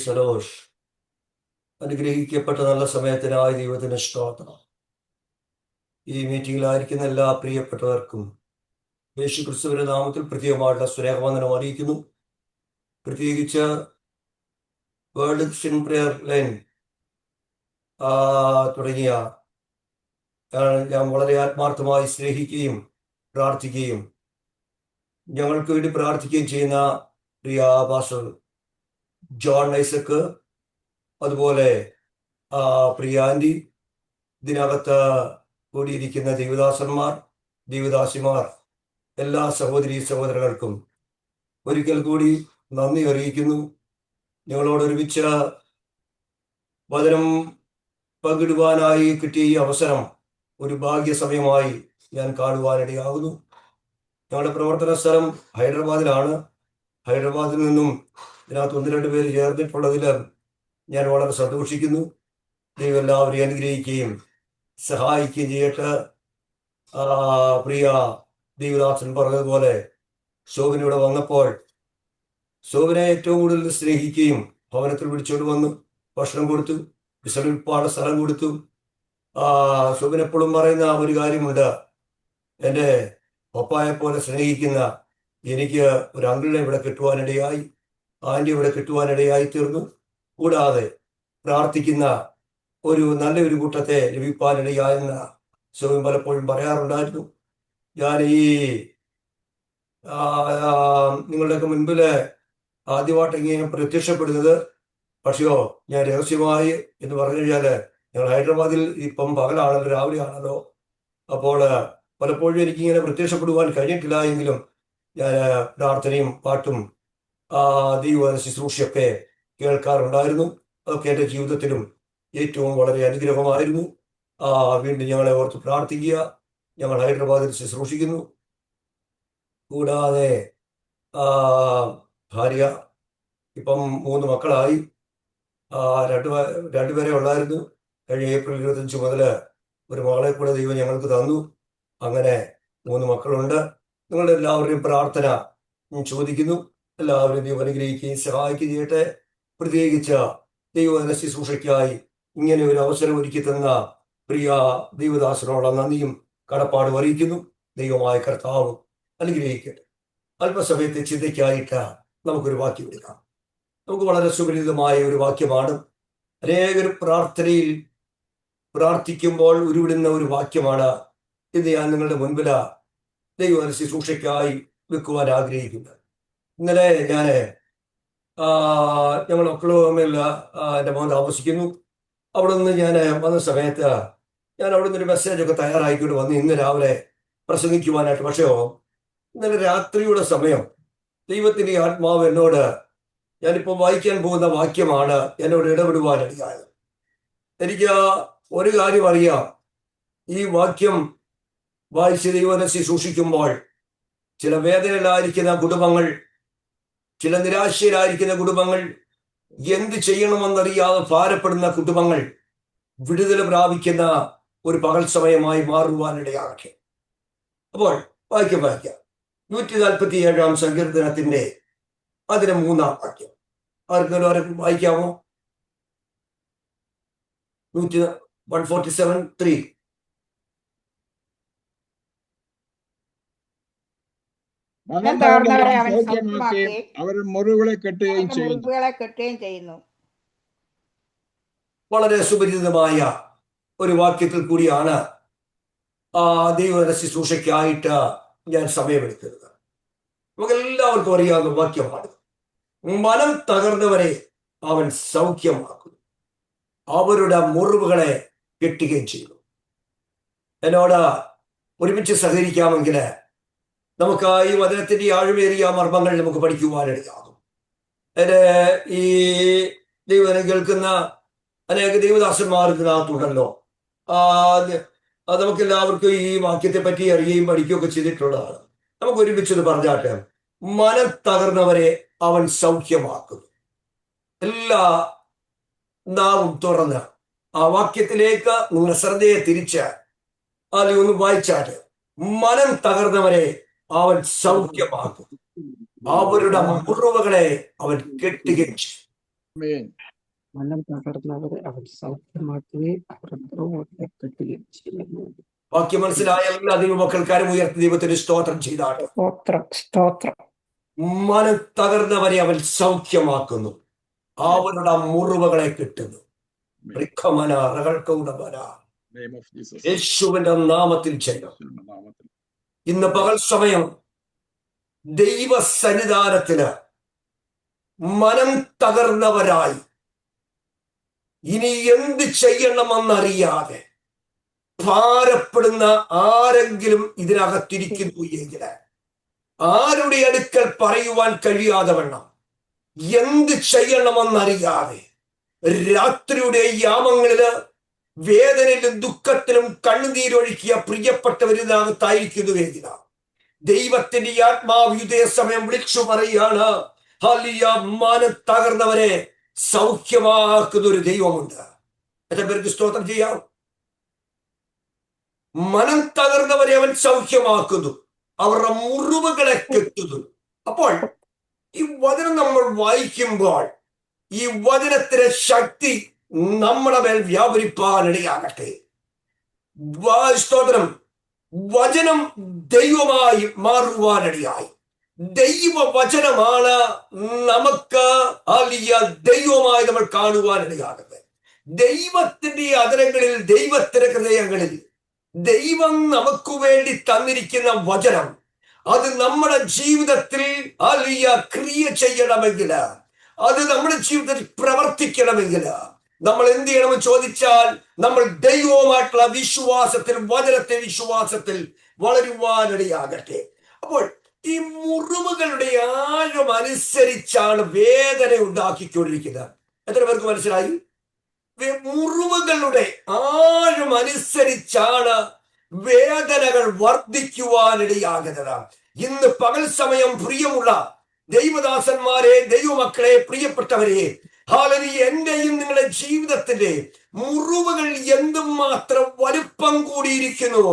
സലോഷ് അനുഗ്രഹിക്കപ്പെട്ട നല്ല സമയത്തിനായി ദൈവത്തിന് സ്തോത്രം. ഈ മീറ്റിംഗിലായിരിക്കുന്ന എല്ലാ പ്രിയപ്പെട്ടവർക്കും യേശു ക്രിസ്തുവിന്റെ നാമത്തിൽ പ്രത്യേകമായിട്ടുള്ള സ്നേഹവന്ദനം അറിയിക്കുന്നു. പ്രത്യേകിച്ച് വേൾഡ് ക്രിസ്ത്യൻ പ്രെയർ ലൈൻ തുടങ്ങിയ ഞാൻ വളരെ ആത്മാർത്ഥമായി സ്നേഹിക്കുകയും പ്രാർത്ഥിക്കുകയും ഞങ്ങൾക്ക് വേണ്ടി പ്രാർത്ഥിക്കുകയും ചെയ്യുന്ന പ്രിയ പാസ്റ്റർ ജോൺ ഐസക്ക്, അതുപോലെ പ്രിയ ആൻറ്റി, ഇതിനകത്ത് കൂടിയിരിക്കുന്ന ദൈവദാസന്മാർ, ദൈവദാസിമാർ, എല്ലാ സഹോദരി സഹോദരങ്ങൾക്കും ഒരിക്കൽ കൂടി നന്ദി അറിയിക്കുന്നു. ഞങ്ങളോട് ഒരുമിച്ച് വചനം പങ്കിടുവാനായി കിട്ടിയ ഈ അവസരം ഒരു ഭാഗ്യസമയമായി ഞാൻ കാണുവാനിടയാകുന്നു. ഞങ്ങളുടെ പ്രവർത്തന സ്ഥലം ഹൈദരാബാദിലാണ്. ഹൈദരാബാദിൽ നിന്നും ഇതിനകത്ത് 1-2 പേര് ചേർന്നിട്ടുള്ളതിൽ ഞാൻ വളരെ സന്തോഷിക്കുന്നു. ദൈവം എല്ലാവരെയും അനുഗ്രഹിക്കുകയും സഹായിക്കുകയും ചെയ്യട്ടെ. പ്രിയ ദൈവദാസൻ പറഞ്ഞതുപോലെ ശോഭനയുടെ വന്നപ്പോൾ ശോഭനെ ഏറ്റവും കൂടുതൽ സ്നേഹിക്കുകയും ഭവനത്തിൽ വിളിച്ചോണ്ട് വന്നു ഭക്ഷണം കൊടുത്തു, വിശ്രമിപ്പാട് സ്ഥലം കൊടുത്തു. ശോഭന എപ്പോഴും പറയുന്ന ഒരു കാര്യമുണ്ട്, എൻ്റെ പപ്പായെ പോലെ സ്നേഹിക്കുന്ന എനിക്ക് ഒരു അങ്കിളിനെ ഇവിടെ കിട്ടുവാനിടയായി, ആൻറ്റി ഇവിടെ കിട്ടുവാനിടയായി തീർന്നു. കൂടാതെ പ്രാർത്ഥിക്കുന്ന ഒരു നല്ലൊരു കൂട്ടത്തെ ലഭിക്കാനിടയായെന്ന് ശോഭൻ പലപ്പോഴും പറയാറുണ്ടായിരുന്നു. ഞാൻ ഈ നിങ്ങളുടെയൊക്കെ മുൻപിൽ ആദ്യമായിട്ട് ഇങ്ങനെ പ്രത്യക്ഷപ്പെടുന്നത്, പക്ഷെയോ ഞാൻ രഹസ്യമായി എന്ന് പറഞ്ഞു കഴിഞ്ഞാൽ ഞങ്ങൾ ഹൈദരാബാദിൽ ഇപ്പം പകലാണല്ലോ, രാവിലെ ആണല്ലോ. അപ്പോൾ പലപ്പോഴും എനിക്കിങ്ങനെ പ്രത്യക്ഷപ്പെടുവാൻ കഴിഞ്ഞിട്ടില്ല. എങ്കിലും ഞാൻ പ്രാർത്ഥനയും പാട്ടും ദൈവ ശുശ്രൂഷയൊക്കെ കേൾക്കാറുണ്ടായിരുന്നു. അതൊക്കെ എൻ്റെ ജീവിതത്തിലും ഏറ്റവും വളരെ അനുഗ്രഹമായിരുന്നു. വീണ്ടും ഞങ്ങളെ ഓർത്ത് പ്രാർത്ഥിക്കുക. ഞങ്ങൾ ഹൈദരാബാദിൽ ശുശ്രൂഷിക്കുന്നു. കൂടാതെ ഭാര്യ ഇപ്പം 3 മക്കളായി. രണ്ടുപേരെ ഉള്ളായിരുന്നു. കഴിഞ്ഞ ഏപ്രിൽ 25 മുതൽ ഒരു മകളെ കൂടെ ദൈവം ഞങ്ങൾക്ക് തന്നു. അങ്ങനെ 3 മക്കളുണ്ട്. നിങ്ങളുടെ എല്ലാവരുടെയും പ്രാർത്ഥന ചോദിക്കുന്നു. എല്ലാവരും ദൈവം അനുഗ്രഹിക്കുകയും സഹായിക്കുകയും ചെയ്യട്ടെ. പ്രത്യേകിച്ച് ദൈവവചന ശുശ്രൂഷയ്ക്കായി ഇങ്ങനെ ഒരു അവസരം ഒരുക്കി തന്ന പ്രിയ ദൈവദാസനോട് നന്ദിയും കടപ്പാടും അറിയിക്കുന്നു. ദൈവമായ കർത്താവ് അനുഗ്രഹിക്കട്ടെ. അല്പസമയത്തെ ചിന്തയ്ക്കായിട്ട് നമുക്കൊരു വാക്യം എടുക്കാം. നമുക്ക് വളരെ സുപരിചിതമായ ഒരു വാക്യമാണ്. അനേകർ പ്രാർത്ഥനയിൽ പ്രാർത്ഥിക്കുമ്പോൾ ഉരുവിടുന്ന ഒരു വാക്യമാണ്. ഇത് ഞാൻ നിങ്ങളുടെ മുൻപിൽ ദൈവവചന ശുശ്രൂഷയ്ക്കായി വെക്കുവാൻ ആഗ്രഹിക്കുന്നത്. ഇന്നലെ ഞങ്ങൾ ഒക്ലഹോമയിൽ എൻ്റെ മോൻ താമസിക്കുന്നു. അവിടെ നിന്ന് ഞാൻ വന്ന സമയത്ത് ഞാൻ അവിടെ നിന്നൊരു മെസ്സേജൊക്കെ തയ്യാറായിക്കൊണ്ട് വന്ന് ഇന്ന് രാവിലെ പ്രസംഗിക്കുവാനായിട്ട്. പക്ഷേ ഇന്നലെ രാത്രിയുടെ സമയം ദൈവത്തിൻ്റെ ആത്മാവ് എന്നോട്, ഞാനിപ്പോൾ വായിക്കാൻ പോകുന്ന വാക്യമാണ്, എന്നോട് ഇടപെടുവാനിടയായത്. എനിക്ക് ഒരു കാര്യം അറിയാം, ഈ വാക്യം വായിച്ച് ദൈവത്തെ ശുശ്രൂഷിക്കുമ്പോൾ ചില വേദനയിലായിരിക്കുന്ന കുടുംബങ്ങൾ, ചില നിരാശയിലായിരിക്കുന്ന കുടുംബങ്ങൾ, എന്ത് ചെയ്യണമെന്നറിയാതെ ഭാരപ്പെടുന്ന കുടുംബങ്ങൾ വിടുതൽ പ്രാപിക്കുന്ന ഒരു പകൽ സമയമായി മാറുവാനിടയാകട്ടെ. അപ്പോൾ വാക്യം 147 സങ്കീർത്തനത്തിന്റെ അതിന് 3-ാം വാക്യം ആർക്കെങ്കിലും വായിക്കാമോ? 147:3. അവരുടെ മുറിവുകളെ കെട്ടുകയും ചെയ്യുന്നു. വളരെ സുപരിചിതമായ ഒരു വാക്യത്തിൽ കൂടിയാണ് ദൈവവചന ശുശ്രൂഷയ്ക്കായിട്ട് ഞാൻ സമയമെടുക്കുന്നത്. നമുക്കെല്ലാവർക്കും അറിയാവുന്ന വാക്യമാണ്. മനം തകർന്നവരെ അവൻ സൗഖ്യമാക്കുന്നു, അവരുടെ മുറിവുകളെ കെട്ടുകയും ചെയ്യുന്നു. എന്നോട് ഒരുമിച്ച് സഹകരിക്കാമെങ്കിൽ നമുക്ക് ഈ വചനത്തിന്റെ ആഴമേറിയ മർമ്മങ്ങൾ നമുക്ക് പഠിക്കുവാനിടയാകും. ഈ ദൈവവചനം കേൾക്കുന്ന അനേക ദൈവദാസന്മാർ ഇതിനകത്തുണ്ടല്ലോ. നമുക്ക് എല്ലാവർക്കും ഈ വാക്യത്തെ പറ്റി അറിയുകയും പഠിക്കുകയൊക്കെ ചെയ്തിട്ടുള്ളതാണ്. നമുക്ക് ഒരുമിച്ചത് പറഞ്ഞാട്ടെ. മനം തകർന്നവരെ അവൻ സൗഖ്യമാക്കുന്നു. എല്ലാ നാവും തുറന്ന് ആ വാക്യത്തിലേക്ക് നിങ്ങളുടെ ശ്രദ്ധയെ തിരിച്ച് അല്ലെങ്കിൽ ഒന്ന് വായിച്ചാട്ടെ. മനം തകർന്നവരെ അവൻ സൗഖ്യമാക്കും, അവരുടെ മുറിവുകളെ അവൻ കെട്ടുകയും ചെയ്യും. ആമേൻ. മനം തകർന്നവരെ അവൻ സൗഖ്യമാക്കുകയും അവർ മുറിവുകളെ കെട്ടുകയും ചെയ്യുന്നു. വാക്യം മനസ്സിലായ എല്ലാ ദൈവമക്കൾക്കാരും ഉയർത്തി ദൈവത്തിന് സ്തോത്രം ചെയ്താട്ടെ. സ്തോത്രം. മനം തകർന്നവരെ അവൻ സൗഖ്യമാക്കുന്നു, അവരുടെ മുറിവുകളെ കിട്ടുന്നു. Name of Jesus. യേശുവിന്റെ നാമത്തിൽ ചെയ്യും. യേശുവിന്റെ നാമത്തിൽ. ഇന്ന് പകൽ സമയം ദൈവ സന്നിധാനത്തിന് മനം തകർന്നവരായി ഇനി എന്ത് ചെയ്യണമെന്നറിയാതെ ഭാരപ്പെടുന്ന ആരെങ്കിലും ഇതിനകത്തിരിക്കുന്നു എങ്കിൽ ആരുടെ അടുക്കൽ പറയുവാൻ കഴിയാതെ വണ്ണം എന്ത് ചെയ്യണമെന്നറിയാതെ രാത്രിയുടെ യാമങ്ങളില് വേദനയിലും ദുഃഖത്തിലും കണ്ണുനീരൊഴുക്കിയ പ്രിയപ്പെട്ടവരിനകത്തായിരിക്കുന്നു എങ്കിൽ ദൈവത്തിന്റെ ആത്മാവ് ഇതേ സമയം വിളിച്ചു പറയാണ്, ഹല്ലേലൂയ, മനം തകർന്നവരെ സൗഖ്യമാക്കുന്ന ഒരു ദൈവമുണ്ട്. എത്ര പേർക്ക് സ്തോത്രം ചെയ്യാം? മനം തകർന്നവരെ അവൻ സൗഖ്യമാക്കുന്നു, അവരുടെ മുറിവുകളെ കെട്ടുന്നു. അപ്പോൾ ഈ വചനം നമ്മൾ വായിക്കുമ്പോൾ ഈ വചനത്തിന്റെ ശക്തി നമ്മുടെ മേൽ വ്യാപരിപ്പാനിടയാകട്ടെ. സ്തോത്രം. വചനം ദൈവമായി മാറുവാനിടയായി. ദൈവവചനമാണ് നമുക്ക് ദൈവമായി നമ്മൾ കാണുവാനിടയാകുന്നത്. ദൈവത്തിന്റെ അതരങ്ങളിൽ, ദൈവത്തിന്റെ ഹൃദയങ്ങളിൽ ദൈവം നമുക്ക് വേണ്ടി തന്നിരിക്കുന്ന വചനം അത് നമ്മുടെ ജീവിതത്തിൽ ക്രിയ ചെയ്യണമെങ്കിൽ, അത് നമ്മുടെ ജീവിതത്തിൽ പ്രവർത്തിക്കണമെങ്കിൽ നമ്മൾ എന്ത് ചെയ്യണമെന്ന് ചോദിച്ചാൽ നമ്മൾ ദൈവവുമായിട്ടുള്ള വിശ്വാസത്തിൽ, വചനത്തെ വിശ്വാസത്തിൽ വളരുവാനിടയാകട്ടെ. അപ്പോൾ ഈ മുറിവുകളുടെ ആഴം അനുസരിച്ചാണ് വേദന ഉണ്ടാക്കിക്കൊണ്ടിരിക്കുന്നത്. എത്ര പേർക്ക് മനസ്സിലായി? മുറിവുകളുടെ ആഴം അനുസരിച്ചാണ് വേദനകൾ വർദ്ധിക്കുവാനിടയാകുന്നത്. ഇന്ന് പകൽ സമയം പ്രിയമുള്ള ദൈവദാസന്മാരെ, ദൈവമക്കളെ, പ്രിയപ്പെട്ടവരെ, ഹല്ലേലൂയ, എന്റെയും നിങ്ങളുടെ ജീവിതത്തിന്റെ മുറിവുകൾ എന്തുമാത്രം വലുപ്പം കൂടിയിരിക്കുന്നു,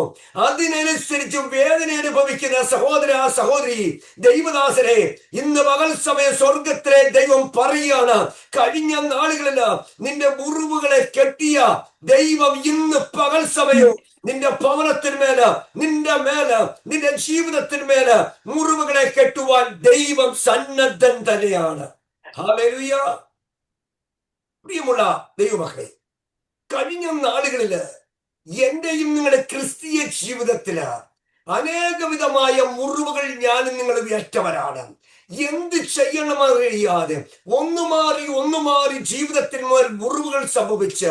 അതിനനുസരിച്ച് വേദന അനുഭവിക്കുന്ന സഹോദര, സഹോദരി, ദൈവദാസരെ, ഇന്ന് പകൽ സമയം സ്വർഗത്തിലെ ദൈവം പറയുകയാണ്, കഴിഞ്ഞ നാളുകളിൽ നിന്റെ മുറിവുകളെ കെട്ടിയ ദൈവം ഇന്ന് പകൽ സമയവും നിന്റെ ഭവനത്തിന്മേല്, നിന്റെ മേല്, നിന്റെ ജീവിതത്തിന്മേല് മുറിവുകളെ കെട്ടുവാൻ ദൈവം സന്നദ്ധൻ തന്നെയാണ്. ഹല്ലേലൂയ. പ്രിയമുള്ള ദൈവമക്കളെ, കഴിഞ്ഞ നാളുകളില് എന്റെയും നിങ്ങളുടെ ക്രിസ്തീയ ജീവിതത്തില് അനേകവിധമായ മുറിവുകൾ ഞാനും നിങ്ങളും ഏറ്റവരാണ്. എന്ത് ചെയ്യണമെന്നറിയാതെ ഒന്നു മാറി ജീവിതത്തിൽ മുറിവുകൾ സംഭവിച്ച്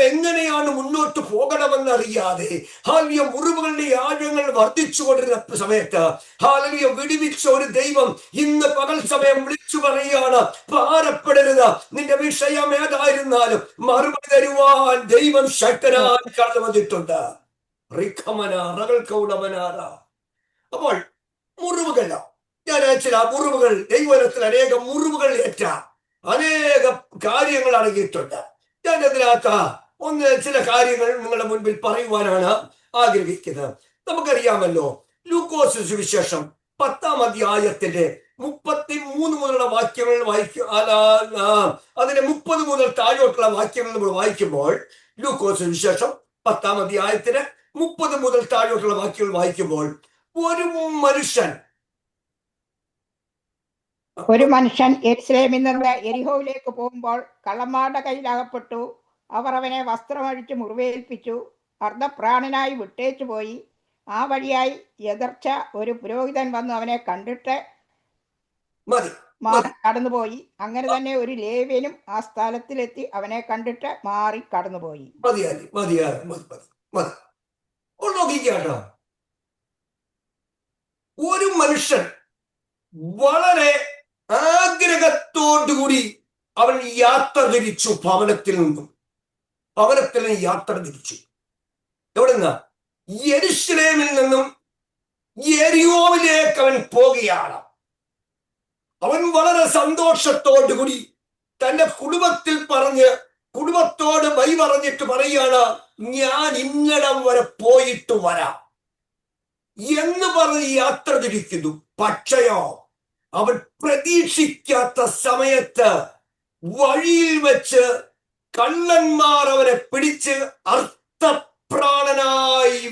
എങ്ങനെയാണ് മുന്നോട്ട് പോകണമെന്നറിയാതെ ഹല്ലേലൂയ മുറിവുകളുടെ ആഴങ്ങൾ വർദ്ധിച്ചുകൊണ്ടിരുന്ന സമയത്ത് ഹല്ലേലൂയ വിടുവിച്ച ഒരു ദൈവം ഇന്ന് പകൽ സമയം വിളിച്ചു പറയുകയാണ്, ഭാരപ്പെടരുത്, നിന്റെ വിഷയം ഏതായിരുന്നാലും മറുപടി തരുവാൻ ദൈവം ശക്തനായി കടന്നു വന്നിട്ടുണ്ട്. അപ്പോൾ മുറിവുകൾ, ഞാൻ ചില മുറിവുകൾ, ദൈവത്തിൽ അനേക മുറിവുകൾ ഏറ്റ അനേക കാര്യങ്ങൾ അടങ്ങിയിട്ടുണ്ട്. ഞാൻ അതിനകത്ത് ചില കാര്യങ്ങൾ നിങ്ങളുടെ മുൻപിൽ പറയുവാനാണ് ആഗ്രഹിക്കുന്നത്. നമുക്കറിയാമല്ലോ, ലൂക്കോസ് സുവിശേഷം 10-ാം അധ്യായത്തിന്റെ 33 മുതലുള്ള വാക്യങ്ങൾ അതിന്റെ 30 മുതൽ താഴോട്ടുള്ള വാക്യങ്ങൾ നമ്മൾ വായിക്കുമ്പോൾ, ലൂക്കോസ് സുവിശേഷം 10-ാം അധ്യായത്തിന് 30 മുതൽ താഴോട്ടുള്ള വാക്യങ്ങൾ വായിക്കുമ്പോൾ, ഒരു മനുഷ്യൻ യെരൂശലേമിൽ നിന്ന് യെരിഹോവിലേക്ക് പോകുമ്പോൾ കള്ളന്മാരുടെ കയ്യിലകപ്പെട്ടു. അവർ അവനെ വസ്ത്രമഴിച്ച് മുറിവേൽപ്പിച്ചു, അർദ്ധപ്രാണനായി വിട്ടേച്ചു പോയി. ആ വഴിയായി എതിർച്ച ഒരു പുരോഹിതൻ വന്നു അവനെ കണ്ടിട്ട് മാറി കടന്നുപോയി. അങ്ങനെ തന്നെ ഒരു ലേവ്യനും ആ സ്ഥലത്തിലെത്തി അവനെ കണ്ടിട്ട് മാറി കടന്നുപോയി. ഒരു മനുഷ്യൻ വളരെ ആഗ്രഹത്തോടുകൂടി അവൻ യാത്ര തിരിച്ചു, ഭവനത്തിൽ നിന്ന് യാത്ര തിരിച്ചു. എവിടുന്ന്? യെരൂശലേമിൽ നിന്നും യെരിഹോവിലേക്ക് അവൻ പോകുകയാണ്. അവൻ വളരെ സന്തോഷത്തോടുകൂടി തന്റെ കുടുംബത്തോട് പറഞ്ഞിട്ട് പറയുകയാണ്, ഞാൻ ഇന്നടം വരെ പോയിട്ട് വരാം എന്ന് പറഞ്ഞ് യാത്ര തിരിക്കുന്നു. പക്ഷയോ അവൻ പ്രതീക്ഷിക്കാത്ത സമയത്ത് വഴിയിൽ വെച്ച് കള്ളന്മാർ അവനെ പിടിച്ച് അർത്ഥപ്രാണനായി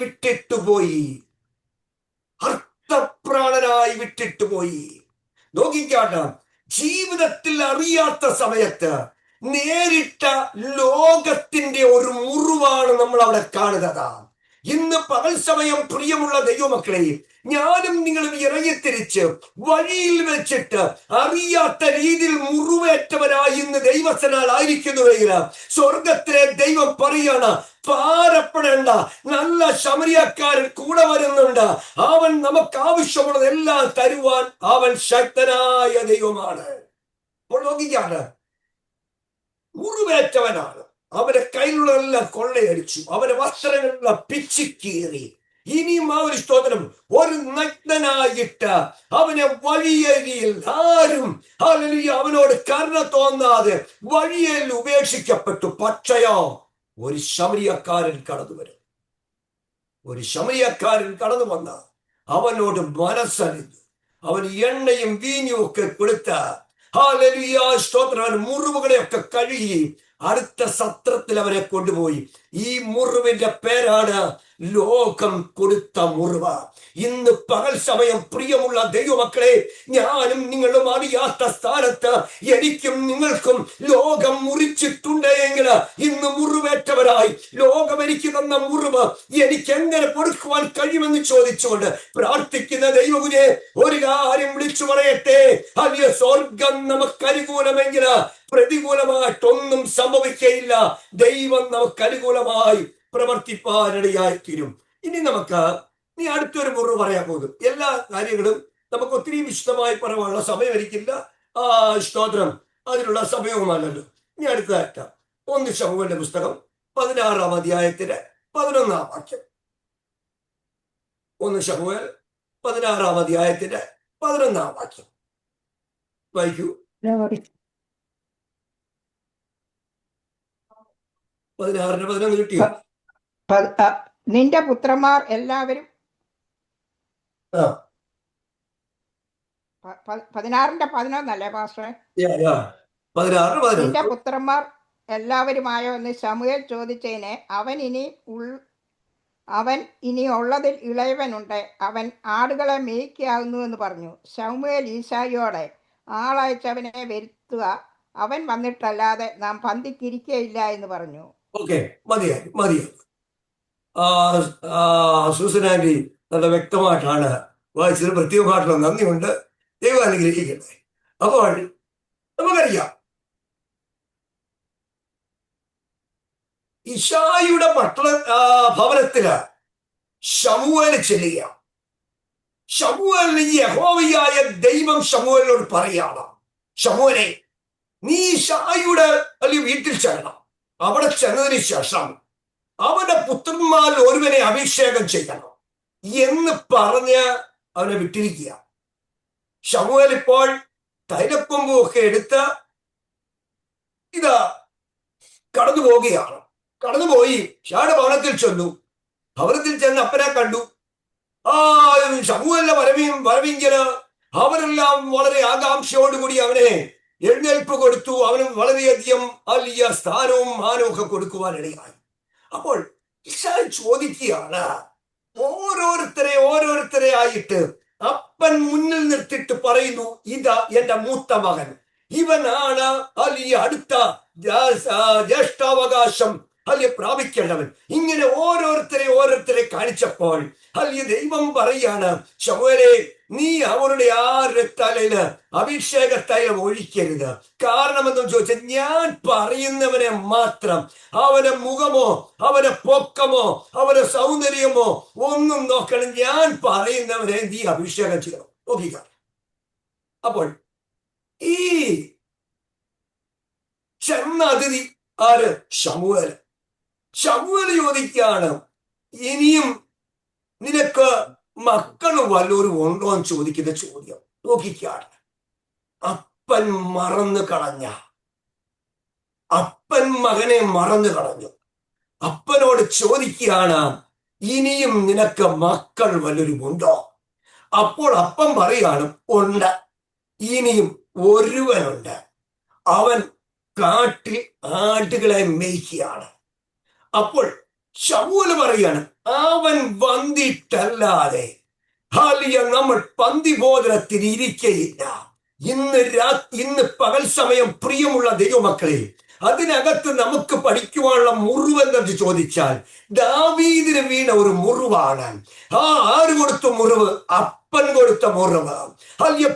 വിട്ടിട്ടുപോയി. അർത്ഥപ്രാണനായി വിട്ടിട്ടുപോയി. നോക്കിക്കാട്ടാ, ജീവിതത്തിൽ അറിയാത്ത സമയത്ത് നേരിട്ട ലോകത്തിന്റെ ഒരു മുറിവാണ് നമ്മൾ അവിടെ കാണുന്നത്. ഇന്ന് പകൽ സമയം പ്രിയമുള്ള ദൈവമക്കളെ, ഞാനും നിങ്ങളും ഇറങ്ങിത്തിരിച്ച് വഴിയിൽ വെച്ചിട്ട് അറിയാത്ത രീതിയിൽ മുറിവേറ്റവരായി ഇന്ന് ദൈവസനാൽ ആയിരിക്കുന്നുവെങ്കിൽ സ്വർഗത്തിലെ ദൈവം പറയാണ്, ഭാരപ്പെടേണ്ട, നല്ല ശമരിയക്കാരൻ കൂടെ വരുന്നുണ്ട്. അവൻ നമുക്ക് ആവശ്യമുള്ളതെല്ലാം തരുവാൻ അവൻ ശക്തനായ ദൈവമാണ്. അപ്പോൾ നോക്കിക്കാണ്, മുറിവേറ്റവനാണ്. അവന്റെ കയ്യിലുള്ളതെല്ലാം കൊള്ളയടിച്ചു, അവന്റെ വസ്ത്രങ്ങളെല്ലാം പിച്ചിക്കീറി. ഇനിയും ആ ഒരു സ്തോത്രം, ഒരു നഗ്നനായിട്ട് അവനെ വഴിയരിയിൽ ആരും അവനോട് കരുണ തോന്നാതെ വഴിയിൽ ഉപേക്ഷിക്കപ്പെട്ടു. പക്ഷയോ ഒരു ശമരിയക്കാരൻ കടന്നു വരും. ഒരു ശമരിയക്കാരൻ കടന്നു വന്ന അവനോട് മനസ്സറിഞ്ഞു. അവൻ എണ്ണയും വീഞ്ഞും ഒക്കെ കൊടുത്ത സ്തോത്രം, മുറിവുകളെയൊക്കെ കഴുകി അടുത്ത സത്രത്തിൽ അവരെ കൊണ്ടുപോയി. ഈ മുറിവിന്റെ പേരാണ് ലോകം കൊടുത്ത മുറിവ്. ഇന്ന് പകൽ സമയം പ്രിയമുള്ള ദൈവമക്കളെ, ഞാനും നിങ്ങളും അറിയാത്ത സ്ഥാനത്ത് എനിക്കും നിങ്ങൾക്കും ലോകം മുറിച്ചിട്ടുണ്ട് എങ്കിൽ ഇന്ന് മുറിവേറ്റവരായി ലോകം എനിക്ക് തന്ന മുറിവ് എനിക്ക് എങ്ങനെ കൊടുക്കുവാൻ കഴിയുമെന്ന് ചോദിച്ചുകൊണ്ട് പ്രാർത്ഥിക്കുന്ന ദൈവകുഞ്ഞെ, ഒരു കാര്യം വിളിച്ചു പറയട്ടെ. വലിയ സ്വർഗം നമുക്ക് അനുകൂലമെങ്കിൽ പ്രതികൂലമായിട്ടൊന്നും സംഭവിക്കയില്ല. ദൈവം നമുക്ക് അനുകൂലമായി പ്രവർത്തിപ്പാനിടയായി തീരും. ഇനി നമുക്ക് അടുത്തൊരു മുറിവ് പറയാൻ പോകും. എല്ലാ കാര്യങ്ങളും നമുക്ക് ഒത്തിരി വിശദമായി പറയാനുള്ള സമയം എനിക്കില്ല. സ്തോത്രം, അതിനുള്ള സമയവുമല്ലല്ലോ. ഇനി അടുത്തതായിട്ട് 1 ശമൂവേലിന്റെ പുസ്തകം 16-ാം അധ്യായത്തിന്റെ 11-ാം വാക്യം. 1 ശമൂവേൽ 16-ാം അധ്യായത്തിന്റെ 11-ാം വാക്യം വായിക്കൂ. 16-11 കിട്ടിയോ? നിന്റെ പുത്രന്മാർ എല്ലാവരും 16:11 പാസ്റ്ററെ? 16-11. നിന്റെ പുത്രന്മാർ എല്ലാവരുമായോ എന്ന് ശമൂവേൽ ചോദിച്ചതിന് അവൻ ഇനി ഉള്ളതിൽ ഇളയവനുണ്ട്, അവൻ ആടുകളെ മേയ്ക്കാവുന്നു എന്ന് പറഞ്ഞു. ശമൂവേൽ ഈശായിയോടെ, ആളയച്ചവനെ വരുത്തുക, അവൻ വന്നിട്ടല്ലാതെ നാം പന്തിക്കിരിക്കയില്ല എന്ന് പറഞ്ഞു. ഓക്കെ, മതിയായി. സൂസൻ ആന്റി നല്ല വ്യക്തമായിട്ടാണ് വായിച്ചത്. പ്രത്യേകമായിട്ടുള്ള നന്ദിയുണ്ട്. ദൈവം അനുഗ്രഹിക്കട്ടെ. അപ്പോൾ നമുക്കറിയാം, ഇശായിയുടെ ഭവനത്തില് ശമൂവേല് ചെല്ലുക. ശമൂവേലിന് യഹോവയായ ദൈവം ശമൂവേലിനോട് പറയാണ്, ശമൂവേലേ, നീ ഇശായിയുടെ വീട്ടിൽ ചെല്ലണം. അവിടെ ചെന്നതിന് ശേഷം അവന്റെ പുത്രന്മാരിൽ ഒരുവനെ അഭിഷേകം ചെയ്യണം എന്ന് പറഞ്ഞ് അവനെ വിട്ടിരിക്കുക. ശമൂവേൽ ഇപ്പോൾ തൈലക്കൊമ്പും ഒക്കെ എടുത്ത് ഇതാ കടന്നു പോവുകയാണ്. കടന്നുപോയി ഷായുടെ ഭവനത്തിൽ ചെന്നു. ഭവനത്തിൽ ചെന്ന് അപ്പനെ കണ്ടു. ശമൂവേലിന്റെ വരവിങ്കല് അവരെല്ലാം വളരെ ആകാംക്ഷയോടുകൂടി അവനെ എഴുന്നേൽപ്പ് കൊടുത്തു. അവന് വളരെയധികം വലിയ സ്ഥാനവും മാനവും ഒക്കെ കൊടുക്കുവാനിടയായി. അപ്പോൾ ഇശായി ചോദിക്കുകയാണ്, ഓരോരുത്തരെ ആയിട്ട് അപ്പൻ മുന്നിൽ നിർത്തിയിട്ട് പറയുന്നു, ഇതാ എന്റെ മൂത്ത മകൻ, ഇവനാണ് വലിയ അടുത്ത ജ്യേഷ്ഠാവകാശം പ്രാപിക്കേണ്ടവൻ. ഇങ്ങനെ ഓരോരുത്തരെ കാണിച്ചപ്പോൾ ദൈവം പറയാണ്, ശമൂവേലേ, നീ അവരുടെ ആരുടെ തലയില് അഭിഷേക തൈലം ഒഴിക്കരുത്. കാരണം എന്ന് ചോദിച്ചാൽ, ഞാൻ പറയുന്നവനെ മാത്രം, അവന്റെ മുഖമോ അവന്റെ പൊക്കമോ അവന്റെ സൗന്ദര്യമോ ഒന്നും നോക്കണം. ഞാൻ പറയുന്നവനെ നീ അഭിഷേകം ചെയ്യണം. നോക്കുക. അപ്പോൾ ഈ ചെന്ന അതിഥി ആര്? ശമൂവേൽ. ശമൂവേൽ ചോദിക്കുകയാണ്, ഇനിയും നിനക്ക് മക്കള് വല്ലവരും ഉണ്ടോ എന്ന് ചോദിക്കുന്ന ചോദ്യം. നോക്കിക്കാണ്, അപ്പൻ മകനെ മറന്നു കളഞ്ഞു. അപ്പനോട് ചോദിക്കുകയാണ്, ഇനിയും നിനക്ക് മക്കൾ വല്ലവരും ഉണ്ടോ? അപ്പോൾ അപ്പൻ പറയാണ്, ഉണ്ട്, ഇനിയും ഒരുവനുണ്ട്, അവൻ കാട്ടിൽ ആടുകളെ മേയ്ക്കുകയാണ്. അപ്പോൾ ശമൂവേൽ പറയാണ്, അവൻ വന്നിട്ടല്ലാതെ നമ്മൾ പന്തിബോധനത്തിന് ഇരിക്കയില്ല. ഇന്ന് പകൽ സമയം പ്രിയമുള്ള ദൈവമക്കളെ, അതിനകത്ത് നമുക്ക് പഠിക്കുവാനുള്ള മുറിവെന്നു ചോദിച്ചാൽ ദാവീദിന് വീണ ഒരു മുറിവാണ്. ആര് കൊടുത്ത മുറിവ്? അപ്പൻ കൊടുത്ത മുറിവ്.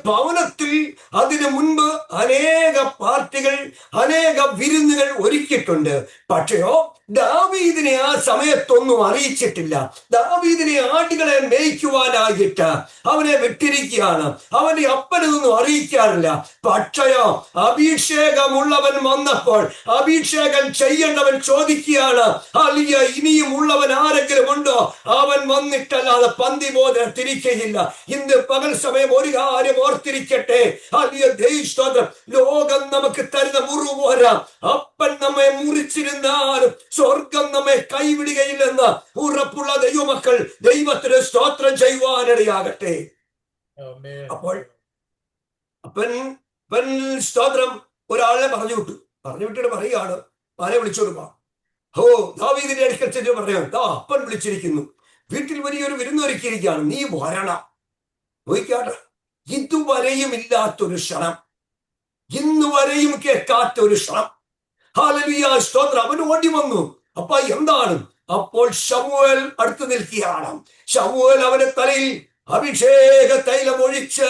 ഭവനത്തിൽ അതിനു മുൻപ് അനേക പാർട്ടികൾ, അനേക വിരുന്നുകൾ ഒരുക്കിയിട്ടുണ്ട്. പക്ഷെയോ ദാവീദിനെ ആ സമയത്തൊന്നും അറിയിച്ചിട്ടില്ല. ദാവീദിനെ ആടുകളെ മേയ്ക്കുവാനായിട്ട് അവനെ വിട്ടിരിക്കുകയാണ്. അവന്റെ അപ്പനതൊന്നും അറിയിക്കാറില്ല. പക്ഷയോ അഭിഷേകമുള്ളവൻ വന്നപ്പോൾ അഭിഷേകം ചെയ്യേണ്ടവൻ ചോദിക്കുകയാണ്, അലിയ ഇനിയും ഉള്ളവൻ ആരെങ്കിലും ഉണ്ടോ? അവൻ വന്നിട്ടല്ലാതെ പന്തിബോധന തിരിക്കയില്ല. ഇന്ന് പകൽ സമയം ഒരു കാര്യം ഓർത്തിരിക്കട്ടെ, അലിയ ദൈവസ്തോത്രം, ലോകം നമുക്ക് തരുന്ന മുറിവ് പോരാ. അപ്പൻ നമ്മെ മുറിച്ചിരുന്നാലും സ്വർഗം നമ്മെ കൈവിടുകയില്ലെന്ന് ഉറപ്പുള്ള ദൈവമക്കൾ ദൈവത്തിന് സ്തോത്രം ചെയ്യുവാനിടയാകട്ടെ. അപ്പോൾ അപ്പൻ സ്തോത്രം ഒരാളെ പറഞ്ഞു വിട്ടിട്ട് പറയുകയാണ്, ആരെ വിളിച്ചോടുക? ദാവീദിന്റെ അടുക്കൽ ചെന്ന് പറയാം, അപ്പൻ വിളിച്ചിരിക്കുന്നു, വീട്ടിൽ വലിയൊരു വിരുന്നൊരുക്കിയിരിക്കുകയാണ്, നീ വരണം. നോക്കാട്ടെ, ഇതുവരെയും ഇല്ലാത്തൊരു ക്ഷണം, ഇന്നുവരെയും കേൾക്കാത്തൊരു ക്ഷണം. ഹല്ലേലൂയ, സ്തോത്രം. അവൻ ഓടി വന്നു. അപ്പ എന്താണ്? അപ്പോൾ ശമൂവേൽ അടുത്ത് നിൽക്കുകയാണ്. ശമൂവേൽ അവന്റെ തലയിൽ അഭിഷേക തൈലം ഒഴിച്ച്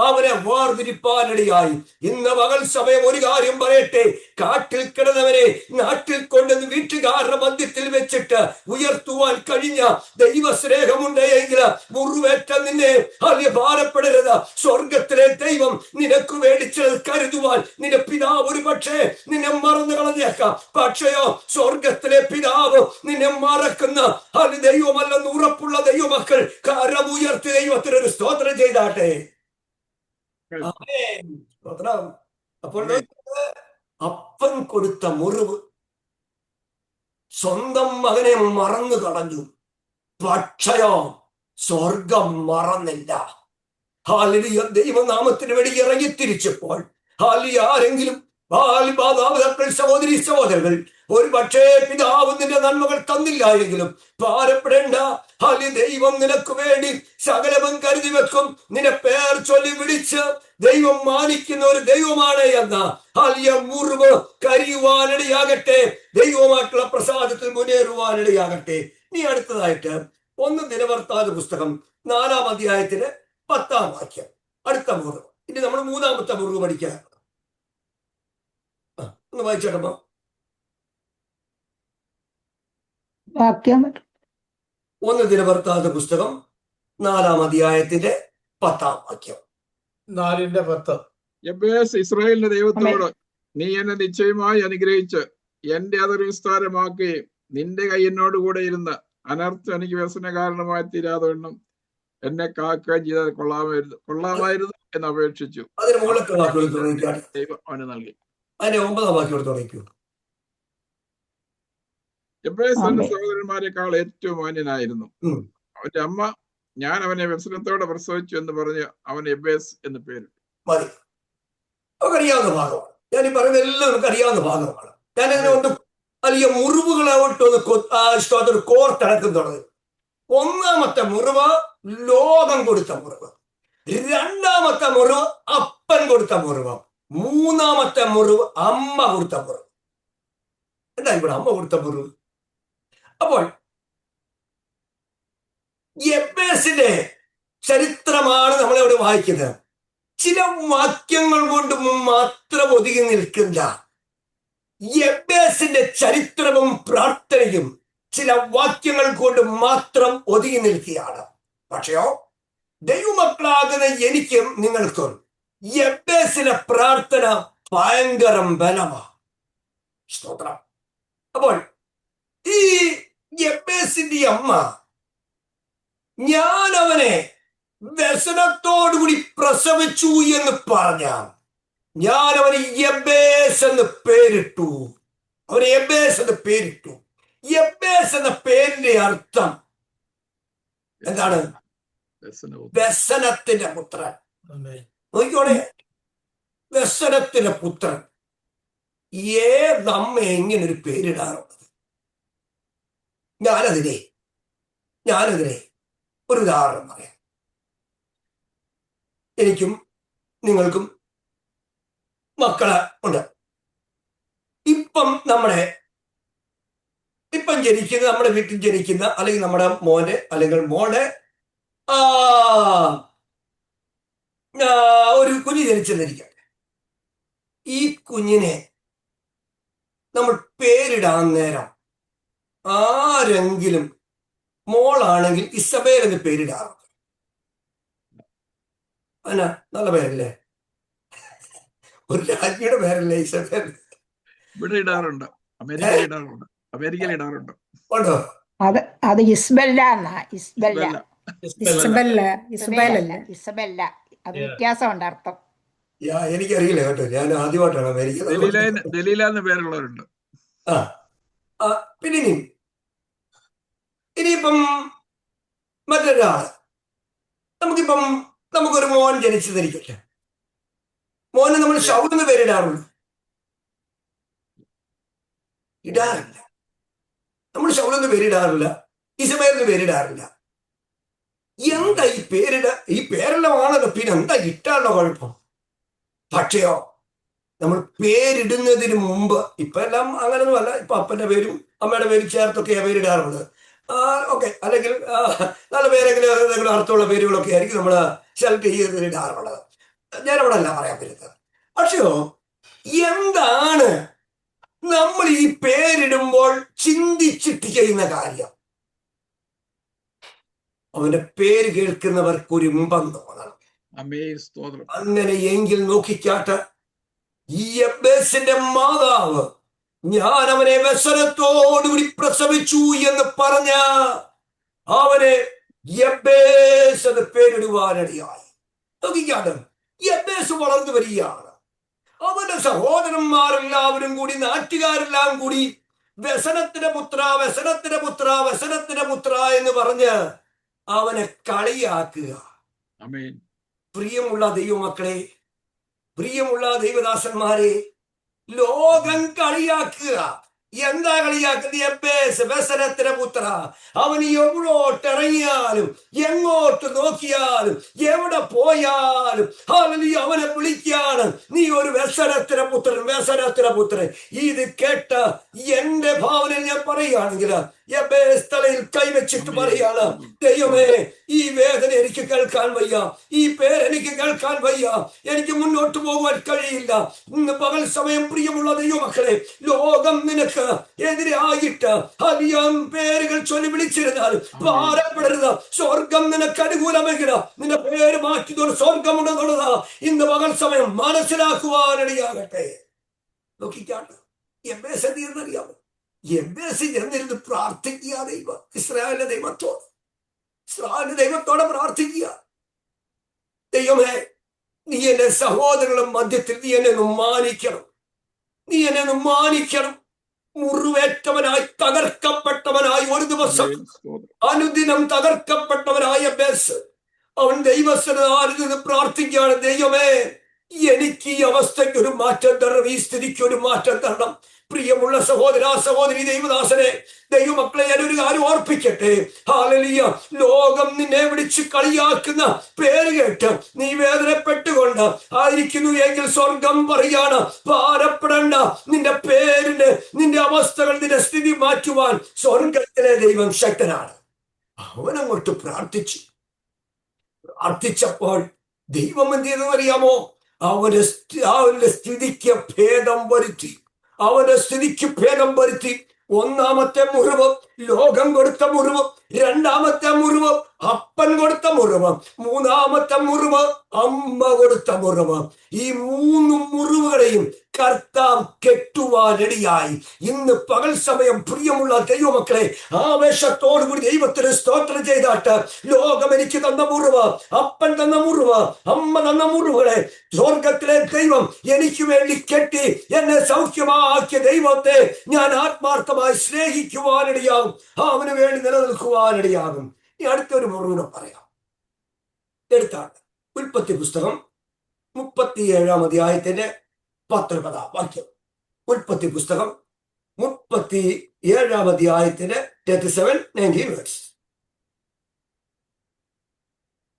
അവനെ വേർതിരിപ്പാനിടയായി. ഇന്ന് പകൽ സമയം ഒരു കാര്യം പറയട്ടെ, കാട്ടിൽ കിടന്നവരെ നാട്ടിൽ കൊണ്ടുവന്ന് വീട്ടുകാരുടെ മധ്യത്തിൽ വെച്ചിട്ട് ഉയർത്തുവാൻ കഴിഞ്ഞ ദൈവസ്നേഹമുണ്ടെങ്കിൽ മുറിവേറ്റ നിന്നെ അല്ലെ ഭാരപ്പെടരുത്. സ്വർഗത്തിലെ ദൈവം നിനക്ക് മേടിച്ചത് കരുതുവാൻ നിന്റെ പിതാവ് ഒരു പക്ഷേ നിന്നെ മറന്നു കളഞ്ഞേക്കാം. പക്ഷയോ സ്വർഗത്തിലെ പിതാവ് നിന്നെ മറക്കുന്ന അത് ദൈവമല്ലെന്ന് ഉറപ്പുള്ള ദൈവമക്കൾ കരമുയർത്തി ദൈവത്തിനൊരു സ്തോത്രം ചെയ്താട്ടെ. അപ്പോൾ അപ്പൻ കൊടുത്ത മുറിവ് സ്വന്തം മകനെ മറന്നു കളഞ്ഞു. പക്ഷയോ സ്വർഗം മറന്നില്ല. ഹാലിയ ദൈവനാമത്തിന് വേണ്ടി ഇറങ്ങി തിരിച്ചപ്പോൾ ആരെങ്കിലും മാതാപിതാക്കൾ, സഹോദരി സഹോദരങ്ങൾ, ഒരു പക്ഷേ പിതാവ് നിന്റെ നന്മകൾ തന്നില്ല എങ്കിലും ഭാരപ്പെടേണ്ട. ദൈവം നിനക്ക് വേണ്ടി സകലവും കരുതി വെക്കും. നിന്നെ പേർ ചൊല്ലി വിളിച്ച് ദൈവം മാനിക്കുന്ന ഒരു ദൈവമാണ് എന്ന മുറിവ് കരിയുവാനിടയാകട്ടെ. ദൈവമായിട്ടുള്ള പ്രസാദത്തിൽ മുന്നേറുവാനിടയാകട്ടെ. ഇനി അടുത്തതായിട്ട് 1 ദിനവൃത്താന്ത പുസ്തകം 4-ാം അധ്യായത്തിലെ 10-ാം വാക്യം, അടുത്ത മുറിവ്. ഇനി നമ്മൾ 3-ാമത്തെ മുറിവ് പഠിക്കാം. ഒന്ന് വായിച്ചേട്ടമ്മ. വാക്യം 1 ദിനവൃത്താന്ത പുസ്തകം 4-ാം അധ്യായത്തിന്റെ 10-ാം വാക്യം. 4:10. യബ്ബേസ് ഇസ്രായേലിന്റെ ദൈവത്തോട്, നീ എന്നെ നിശ്ചയമായി അനുഗ്രഹിച്ച് എന്റെ അതിർ വിസ്താരമാക്കുകയും നിന്റെ കൈ എന്നോട് കൂടെ ഇരുന്ന് അനർത്ഥം എനിക്ക് വ്യസന കാരണമായി തീരാതെവണ്ണം എന്നെ കാക്കുകയും ചെയ്താൽ കൊള്ളാമായിരുന്നു എന്ന് അപേക്ഷിച്ചു. അതിന് മുകളിലത്തെ വാക്കുകൾ ദൈവം അവന് നൽകി. അതിന്റെ 9-ാം വാക്യം തുടങ്ങിക്കൂ. യബ്ബേസ് തന്റെ സഹോദരന്മാരെക്കാൾ ഏറ്റവും മാന്യനായിരുന്നു. അവന്റെ അമ്മ, ഞാൻ അവനെ വ്യസനത്തോടെ പ്രസവിച്ചു എന്ന് പറഞ്ഞ് അവൻ യബ്ബേസ് എന്ന് പേരിട്ടു. മതി, നമുക്കറിയാവുന്ന ഭാഗമാണ്. ഞാൻ ഈ പറയുന്ന എല്ലാം നമുക്ക് അറിയാവുന്ന ഭാഗമാണ്. ഞാൻ അങ്ങനെ ഒന്ന് വലിയ മുറിവുകളായിട്ടൊന്ന് കോർത്തിണക്കം തുടങ്ങി. 1-ാമത്തെ മുറിവ് ലോകം കൊടുത്ത മുറിവ്, 2-ാമത്തെ മുറിവ് അപ്പൻ കൊടുത്ത മുറിവ്, 3-ാമത്തെ മുറിവ് അമ്മ കൊടുത്ത മുറിവ്. എന്താ ഇവിടെ അമ്മ കൊടുത്ത മുറിവ്? അപ്പോൾ യബ്ബേസിന്റെ ചരിത്രമാണ് നമ്മളിവിടെ വായിക്കുന്നത്. ചില വാക്യങ്ങൾ കൊണ്ട് മാത്രം ഒതുങ്ങി നിൽക്കില്ല. യബ്ബേസിന്റെ ചരിത്രവും പ്രാർത്ഥനയും ചില വാക്യങ്ങൾ കൊണ്ട് മാത്രം ഒതുങ്ങി നിൽക്കുകയാണ്. പക്ഷെയോ ദൈവമക്കളാകുന്ന എനിക്കും നിങ്ങൾക്കും യബ്ബേസിന്റെ പ്രാർത്ഥന ഭയങ്കരം ബലമാണ്. സ്തോത്രം. അപ്പോൾ ഈ യബ്ബേസിന്റെ അമ്മ, ഞാൻ അവനെ വ്യസനത്തോടുകൂടി പ്രസവിച്ചു എന്ന് പറഞ്ഞ ഞാൻ അവന് യബ്ബേസ് എന്ന് പേരിട്ടു. അവന് യബ്ബേസ് എന്ന് പേരിട്ടു. യബ്ബേസ് എന്ന പേരിന്റെ അർത്ഥം എന്താണ്? വ്യസനത്തിന്റെ പുത്രൻ. നോക്കിക്കോണേ, വ്യസനത്തിന്റെ പുത്രൻ. ഏതമ്മ ഇങ്ങനെ ഒരു പേരിടാറുള്ളത്? ഞാനതിനെ ഒരു ഉദാഹരണം പറയാം. എനിക്കും നിങ്ങൾക്കും മക്കള് ഉണ്ട്. ഇപ്പം ജനിക്കുന്ന, നമ്മുടെ വീട്ടിൽ ജനിക്കുന്ന, അല്ലെങ്കിൽ നമ്മുടെ മോനെ അല്ലെങ്കിൽ മോളെ ഒരു കുഞ്ഞ് ജനിച്ചെന്നിരിക്കട്ടെ. ഈ കുഞ്ഞിനെ നമ്മൾ പേരിടാൻ നേരം ആരെങ്കിലും മോളാണെങ്കിൽ ഇസബേൽ എന്ന് പേരിടാറുണ്ട്. അല്ല, നല്ല പേരല്ലേ? ഒരു രാജ്ഞിയുടെ പേരല്ലേ ഇസബേൽ? ഇവിടെ ഇടാറുണ്ട്, അമേരിക്കയിൽ ഇടാറുണ്ട്. ഉണ്ടോ? അത് ഇസ്ബെല്ല എന്നാ. ഇസബെല്ല. അത് വ്യത്യാസമുണ്ട് അർത്ഥം. എനിക്കറിയില്ല കേട്ടോ, ഞാൻ ആദ്യമായിട്ടാണ് അമേരിക്ക. ദലീല എന്ന് പേരുള്ളവരുണ്ട്. പിന്നെ ഇനിയിപ്പം മറ്റൊരാള്, നമുക്കൊരു മോൻ ജനിച്ചതിരിക്കട്ടെ. മോനെ നമ്മൾ ഷൗൽ എന്ന് പേരിടാറുണ്ട്? ഇടാറില്ല. നമ്മൾ ഷൗൽ എന്ന് പേരിടാറില്ല, ഇസബേൽ എന്ന് പേരിടാറില്ല. എന്താ ഈ പേരെല്ലാം ആണല്ലോ, പിന്നെ എന്താ ഇട്ടാണല്ലോ കുഴപ്പം? പക്ഷെയോ, നമ്മൾ പേരിടുന്നതിന് മുമ്പ്, ഇപ്പൊ എല്ലാം അങ്ങനൊന്നും അല്ല, ഇപ്പൊ അപ്പന്റെ പേരും അമ്മയുടെ പേരും ചേർത്തൊക്കെയാ പേരിടാറുള്ളത്. ഓക്കെ, അല്ലെങ്കിൽ നല്ല പേരെങ്കിലും എന്തെങ്കിലും അർത്ഥമുള്ള പേരുകളൊക്കെ ആയിരിക്കും നമ്മൾ സെലക്ട് ചെയ്ത് ഇടാറുള്ളത്. ഞാനവിടെ അല്ല പറയാൻ പറ്റുന്നത്. പക്ഷെയോ, എന്താണ് നമ്മൾ ഈ പേരിടുമ്പോൾ ചിന്തിച്ചിട്ട് ചെയ്യുന്ന കാര്യം? അവന്റെ പേര് കേൾക്കുന്നവർക്ക് ഒരു ഇമ്പം തോന്നണം. അങ്ങനെ എങ്കിൽ നോക്കിക്കാട്ട്, ഈ യബ്ബേസിന്റെ മാതാവ് ഞാൻ അവനെ വ്യസനത്തോടുകൂടി പ്രസവിച്ചു എന്ന് പറഞ്ഞ അവനെ യബ്ബേസ് എന്ന് പേരിടുവാനിടയായി. നോക്കിക്കാട്ട്, യബ്ബേസ് വളർന്നു വരികയാണ്. അവന്റെ സഹോദരന്മാരെല്ലാവരും കൂടി, നാട്ടുകാരെല്ലാം കൂടി വ്യസനത്തിന്റെ പുത്ര എന്ന് പറഞ്ഞ് അവനെ കളിയാക്കുക. പ്രിയമുള്ള ദൈവമക്കളെ, പ്രിയമുള്ള ദൈവദാസന്മാരെ, ലോകം കളിയാക്കുക. എന്താ കളിയാക്കുന്നത്? യബ്ബേസ് വ്യസനത്തിന്റെ പുത്ര. അവൻ എവിടോട്ട് ഇറങ്ങിയാലും, എങ്ങോട്ട് നോക്കിയാലും, എവിടെ പോയാലും അവനെ വിളിക്കാണ്, നീ ഒരു വ്യസനത്തിന്റെ പുത്രൻ. ഇത് കേട്ട് എന്റെ ഭാവനയിൽ ഞാൻ പറയുകയാണെങ്കിൽ, യബ്ബേസ് തലയിൽ കൈവച്ചിട്ട് പറയാണ്, ദൈവമേ, ഈ വേദന എനിക്ക് കേൾക്കാൻ വയ്യ, ഈ പേരെനിക്ക് കേൾക്കാൻ വയ്യ, എനിക്ക് മുന്നോട്ട് പോകാൻ കഴിയില്ല. ഇന്ന് പകൽ സമയം പ്രിയമുള്ള ദൈവമക്കളെ, ലോകം നിനക്ക് എതിരായിട്ട് അധികം പേരുകൾ ചൊല്ലി വിളിച്ചിരുന്നാൽ ഭാരപ്പെടരുത്. സ്വർഗം നിനക്ക് അനുകൂലമെങ്കിൽ നിന്റെ പേര് മാറ്റുന്ന സ്വർഗമുണ്ടെന്നുള്ളത് ഇന്ന് പകൽ സമയം മനസ്സിലാക്കുവാനിടയാകട്ടെ. നോക്കിക്കാട്ട്, യബ്ബേസ് എന്ത് ചെയ്യുന്നറിയാമോ? യബ്ബേസ് എന്നിരുന്ന് പ്രാർത്ഥിക്കുക. ഇസ്രായേലിന്റെ ദൈവത്തോടെ പ്രാർത്ഥിക്കുക. ദൈവമേ, നീ എന്റെ സഹോദരങ്ങളുടെ മധ്യത്തിൽ നീ എന്നെ ഒന്ന് മാനിക്കണം. മുറിവേറ്റവനായി, തകർക്കപ്പെട്ടവനായി, ഒരു ദിവസം അനുദിനം തകർക്കപ്പെട്ടവനായ യബ്ബേസ് അവൻ ദൈവസന്നിധിയിൽ നിന്ന് പ്രാർത്ഥിക്കുകയാണ്, ദൈവമേ, എനിക്ക് ഈ അവസ്ഥയ്ക്ക് ഒരു മാറ്റം തരണം, ഈ സ്ഥിതിക്ക് ഒരു മാറ്റം തരണം. പ്രിയമുള്ള സഹോദരി, ദൈവദാസനെ, ദൈവമക്കളെ, ഞാനൊരു കാര്യം ഓർപ്പിക്കട്ടെ. ഹല്ലേലൂയ. ലോകം നിന്നെ വിളിച്ച് കളിയാക്കുന്ന പേര് കേട്ട് നീ വേദനപ്പെട്ടുകൊണ്ട് ആയിരിക്കുന്നു എങ്കിൽ സ്വർഗം പറയാണ്, ഭാരപ്പെടേണ്ട. നിന്റെ പേരിന്, നിന്റെ അവസ്ഥകൾ, നിന്റെ സ്ഥിതി മാറ്റുവാൻ സ്വർഗത്തിലെ ദൈവം ശക്തനാണ്. അവനങ്ങോട്ട് പ്രാർത്ഥിച്ചപ്പോൾ ദൈവം എന്ത് ചെയ്തെന്ന് അറിയാമോ? അവന്റെ സ്ഥിതിക്ക് ഭേദം വരുത്തി. ഒന്നാമത്തെ മുറിവ് ലോകം കൊടുത്ത മുറിവ്, രണ്ടാമത്തെ മുറിവ് അപ്പൻ കൊടുത്ത മുറിവ്, മൂന്നാമത്തെ മുറിവ് അമ്മ കൊടുത്ത മുറിവ്. ഈ 3 മുറിവുകളെയും കർത്താവ് കെട്ടുവാനിടയായി. ഇന്ന് പകൽ സമയം പ്രിയമുള്ള ദൈവമക്കളെ, ആവേശത്തോടുകൂടി ദൈവത്തിന് സ്തോത്രം ചെയ്താട്ട്, ലോകം എനിക്ക് തന്ന മുറിവ്, അപ്പൻ തന്ന മുറിവ്, അമ്മ തന്ന മുറിവുകളെ സ്വർഗത്തിലെ ദൈവം എനിക്ക് വേണ്ടി കെട്ടി എന്നെ സൗഖ്യമാക്കിയ ദൈവത്തെ ഞാൻ ആത്മാർത്ഥമായി സ്നേഹിക്കുവാനിടയാകും, അവന് വേണ്ടി നിലനിൽക്കുവാനിടയാകും. ഈ അടുത്തൊരു മുറിവിനെ പറയാം. എടുത്താണ് ഉൽപ്പത്തി പുസ്തകം 37-ാം അധ്യായത്തിന്റെ 19-ാം വാക്യം. ഉൽപ്പത്തി പുസ്തകം 37-ാം അധ്യായത്തിന് 37-19 വേഴ്സ്.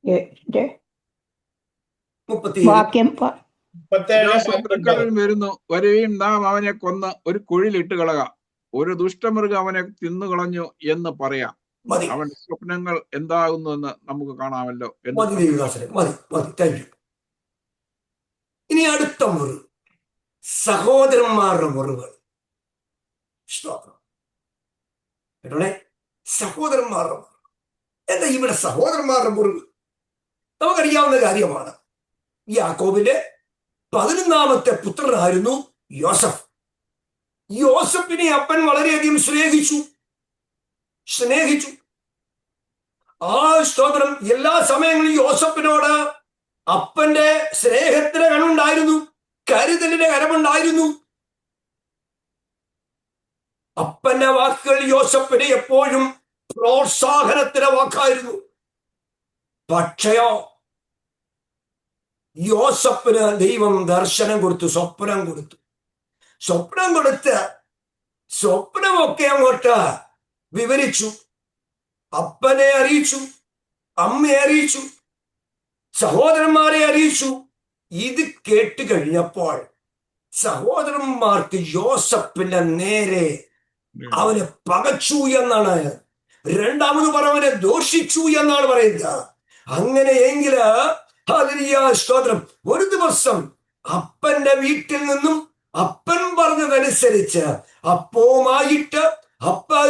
ഏ, 37. വാക്യം ഇതാ ശത്രുക്കളിൽ വരുന്നു, വരുകയും നാം അവനെ കൊന്ന് ഒരു കുഴിലിട്ട് കളക, ഒരു ദുഷ്ടമൃഗം അവനെ തിന്നുകളഞ്ഞു എന്ന് പറയാം. മതി അവന്റെ സ്വപ്നങ്ങൾ എന്താകുന്നുവെന്ന് നമുക്ക് കാണാമല്ലോ എന്ന് മതി ദേവദാസനെ, മതി മതി. Thank you. ഇനി അടുത്ത മുറിവ്, സഹോദരന്മാരുടെ മുറിവുകൾ. സ്തോത്രം. കേട്ടോളെ, സഹോദരന്മാരുടെ മുറിവ്. എന്താ ഇവിടെ സഹോദരന്മാരുടെ മുറിവ്? നമുക്കറിയാവുന്ന കാര്യമാണ്. യാക്കോബിന്റെ 11ാമത്തെ പുത്രനായിരുന്നു യോസഫ്. യോസഫിനെ അപ്പൻ വളരെയധികം സ്നേഹിച്ചു. ആ സ്തോത്രം, എല്ലാ സമയങ്ങളിലും യോസഫിനോട് അപ്പന്റെ സ്നേഹത്തിന് കണ്ണുണ്ടായിരുന്നു, കരുതലിന്റെ കരമുണ്ടായിരുന്നു. അപ്പന്റെ വാക്കുകൾ യോസഫിന് എപ്പോഴും പ്രോത്സാഹനത്തിന്റെ വാക്കായിരുന്നു. പക്ഷയോ യോസഫിന് ദൈവം ദർശനം കൊടുത്തു, സ്വപ്നം കൊടുത്ത് സ്വപ്നമൊക്കെ അങ്ങോട്ട് വിവരിച്ചു. അപ്പനെ അറിയിച്ചു, അമ്മയെ അറിയിച്ചു, സഹോദരന്മാരെ അറിയിച്ചു. ഇത് കേട്ട് കഴിഞ്ഞപ്പോൾ സഹോദരന്മാർക്ക് യോസഫിന്റെ നേരെ അവനെ പകച്ചു എന്നാണ്, രണ്ടാമത് പറഞ്ഞവനെ ദോഷിച്ചു എന്നാണ് പറയുന്നത്. അങ്ങനെയെങ്കില് സ്തോത്രം, ഒരു ദിവസം അപ്പന്റെ വീട്ടിൽ നിന്നും അപ്പൻ പറഞ്ഞതനുസരിച്ച് അപ്പവുമായിട്ട്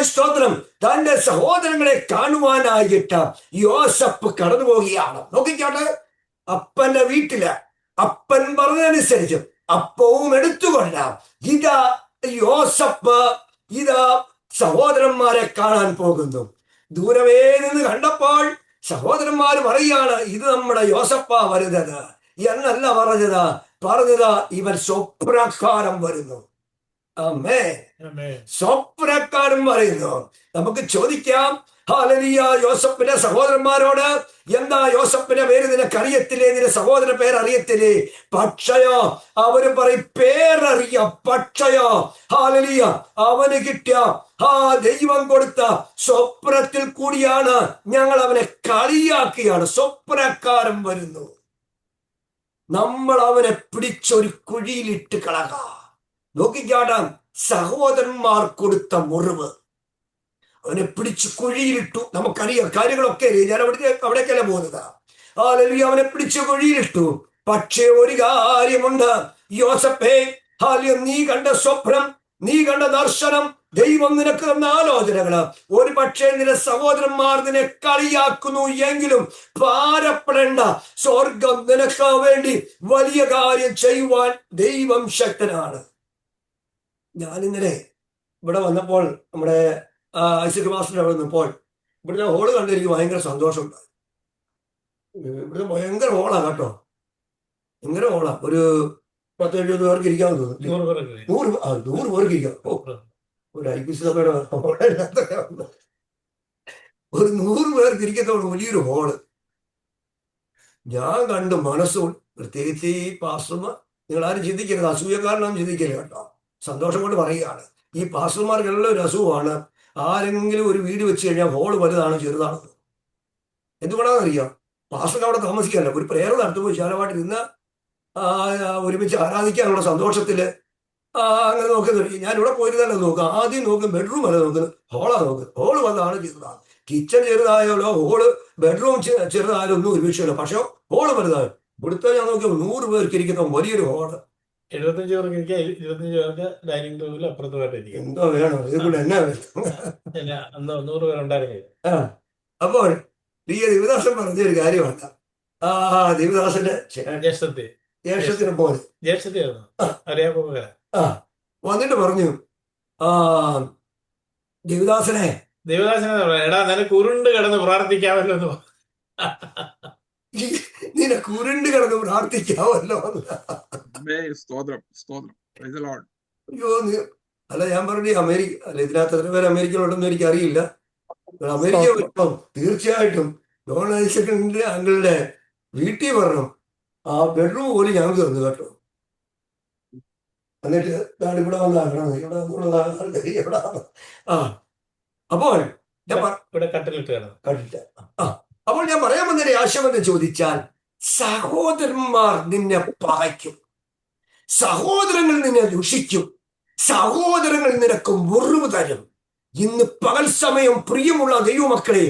സ്തോത്രം തന്റെ സഹോദരങ്ങളെ കാണുവാനായിട്ട് യോസഫ് കടന്നു പോവുകയാണ്. നോക്കിക്കോട്ടെ, അപ്പന്റെ വീട്ടില് അപ്പൻ പറഞ്ഞതനുസരിച്ച് അപ്പവും എടുത്തുകൊണ്ട് യോസഫ് സഹോദരന്മാരെ കാണാൻ പോകുന്നു. ദൂരമേ നിന്ന് കണ്ടപ്പോൾ സഹോദരന്മാർ പറയുകയാണ്, ഇത് നമ്മുടെ യോസഫാ വരുന്നത് എന്നല്ല പറഞ്ഞത് ഇവൻ സ്വപ്നക്കാരൻ വരുന്നു. സ്വപ്നക്കാരൻ പറയുന്നു. നമുക്ക് ചോദിക്കാം, ഹല്ലേലൂയ, യോസഫിന്റെ സഹോദരന്മാരോട്, എന്താ യോസഫിന്റെ പേര് നിനക്ക് അറിയത്തില്ലേ, നിന്റെ സഹോദരന്റെ പേര് അറിയത്തില്ലേ? പക്ഷയോ അവര് പറയും, പേരറിയാം. പക്ഷയോ ഹല്ലേലൂയ, അവന് കിട്ടിയ ദൈവം കൊടുത്ത സ്വപ്നത്തിൽ കൂടിയാണ് ഞങ്ങൾ അവനെ കളിയാക്കിയാണ്. സ്വപ്നക്കാരൻ വരുന്നു, നമ്മൾ അവനെ പിടിച്ചൊരു കുഴിയിലിട്ട് കളക. നോക്കിക്കാട്ടാം, സഹോദരന്മാർ കൊടുത്ത മുറിവ്, അവനെ പിടിച്ച് കുഴിയിലിട്ടു. നമുക്കറിയാം കാര്യങ്ങളൊക്കെ, ഞാൻ അവിടേക്കല്ല പോകുന്നത്. ഹല്ലേലൂയ, അവനെ പിടിച്ച് കുഴിയിലിട്ടു. പക്ഷേ ഒരു കാര്യമുണ്ട്, യോസഫേ, ഹല്ലേലൂയ, നീ കണ്ട സ്വപ്നം, നീ കണ്ട ദർശനം, ദൈവം നിനക്ക് തന്ന ആലോചനകള്, ഒരു പക്ഷേ നിന്റെ സഹോദരന്മാർ നിന്നെ കളിയാക്കുന്നു എങ്കിലും ഭാരപ്പെടേണ്ട. സ്വർഗം നിനക്ക് വേണ്ടി വലിയ കാര്യം ചെയ്യുവാൻ ദൈവം ശക്തനാണ്. ഞാൻ ഇന്നലെ ഇവിടെ വന്നപ്പോൾ, നമ്മുടെ ഐസക് മാസ്റ്റർ അവിടെ നിന്നപ്പോൾ ഇവിടുത്തെ ഹോള് കണ്ട് എനിക്ക് ഭയങ്കര സന്തോഷമുണ്ടായി. ഇവിടുത്തെ ഭയങ്കര ഹോളാ കേട്ടോ, ഭയങ്കര ഹോളാ. ഒരു 10-70 പേർക്ക് ഇരിക്കാമെന്ന് തോന്നുന്നു. 100 പേർക്ക് ഇരിക്കാം. ഒരു IPC സഭയുടെ ഒരു 100 പേർക്ക് ഇരിക്കത്തോളം വലിയൊരു ഹോള് ഞാൻ കണ്ടു. മനസ്സുകൊണ്ട്, പ്രത്യേകിച്ച് ഈ പാസ്റ്റർമാർ, നിങ്ങൾ ആരും ചിന്തിക്കരുത്, അസൂയക്കാരനൊന്നും ചിന്തിക്കരുത് കേട്ടോ, സന്തോഷം കൊണ്ട് പറയുകയാണ്. ഈ പാസ്റ്റർമാർക്കെല്ലാം ഒരു അസുഖമാണ്, ആരെങ്കിലും ഒരു വീട് വെച്ച് കഴിഞ്ഞാൽ ഹോള് വലുതാണ് ചെറുതാണെന്ന്. എന്തുകൊണ്ടാണെന്ന് അറിയാം, പാസ്റ്റർക്ക് അവിടെ താമസിക്കാനല്ല, ഒരു പ്രേയർ നടത്തുമ്പോൾ വിശാലമായിട്ട് ഇരുന്ന് ഒരുമിച്ച് ആരാധിക്കാനുള്ള സന്തോഷത്തില് അങ്ങനെ നോക്കുന്നത്. ഞാൻ ഇവിടെ പോയിരുന്നല്ലോ നോക്കുക, ആദ്യം നോക്കും ബെഡ്റൂം അല്ല നോക്കുന്നത്, ഹോളാ നോക്കുന്നത്. ഹോള് വലുതാണ് ചെറുതാണ്, കിച്ചൺ ചെറുതായാലോ ഹോള് ബെഡ്റൂം ചെറുതായാലും ഒന്നും ഒരു വിഷയമല്ല. പക്ഷെ ഹോള് വലുതായോ, ഇവിടുത്തെ ഞാൻ നോക്കിയാൽ 100 പേർക്ക് ഇരിക്കുന്ന വലിയൊരു ഹോള്. 75 പേർക്ക് ഇരിക്കാം, 25 പേർക്ക് ഡൈനിങ് റൂമിൽ അപ്പുറത്തുമായിട്ട് എന്തോ വേണം, ഇത് കൂടെ എന്നാ വേണം. അന്ന് 100 പേരുണ്ടായിരുന്നു. അപ്പോൾ ദേവദാസൻ പറഞ്ഞൊരു കാര്യമാണ്, ദേവദാസന്റെ ജ്യേഷ്ഠത്തിന് പോലെ ജ്യേഷ്ഠത്തിയായിരുന്നു, അറിയാപ്പോ വന്നിട്ട് പറഞ്ഞു, ദേവദാസനെ എടാ നിനക്ക് ഉരുണ്ട് കിടന്ന് പ്രാർത്ഥിക്കാമല്ലോ എന്ന്. നിനക്ക് ഉരുണ്ട് കിടന്ന് പ്രാർത്ഥിക്കാമല്ലോ. അയ്യോ, അല്ല ഞാൻ പറഞ്ഞു അമേരിക്ക അല്ല, ഇതിനകത്ത് എത്ര പേര് അമേരിക്കയിലുണ്ടെന്ന് എനിക്ക് അറിയില്ല. അമേരിക്ക വരുമ്പം തീർച്ചയായിട്ടും ജോൺ ഐസക്കിന്റെ അങ്കിളുടെ വീട്ടിൽ പറഞ്ഞു, ആ ബെഡ്റൂം പോലും ഞങ്ങൾക്ക് തന്നു കേട്ടോ. എന്നിട്ട് ഞാൻ ഇവിടെ വന്നാകണം, ഇവിടെ ഇവിടെ. ആ അപ്പോൾ ഞാൻ ഇവിടെ കട്ടിലിട്ട് കിടന്നു. കണ്ടില്ല. ആ അപ്പോൾ ഞാൻ പറയാൻ വന്നൊരു ആശയമെന്ന് ചോദിച്ചാൽ, സഹോദരന്മാർ നിന്നെ പകയ്ക്കും, സഹോദരങ്ങൾ നിന്നെ ദുഷിക്കും, സഹോദരങ്ങൾ നിനക്ക് മുറിവ് തരും. ഇന്ന് പകൽ സമയം പ്രിയമുള്ള ദൈവമക്കളെ,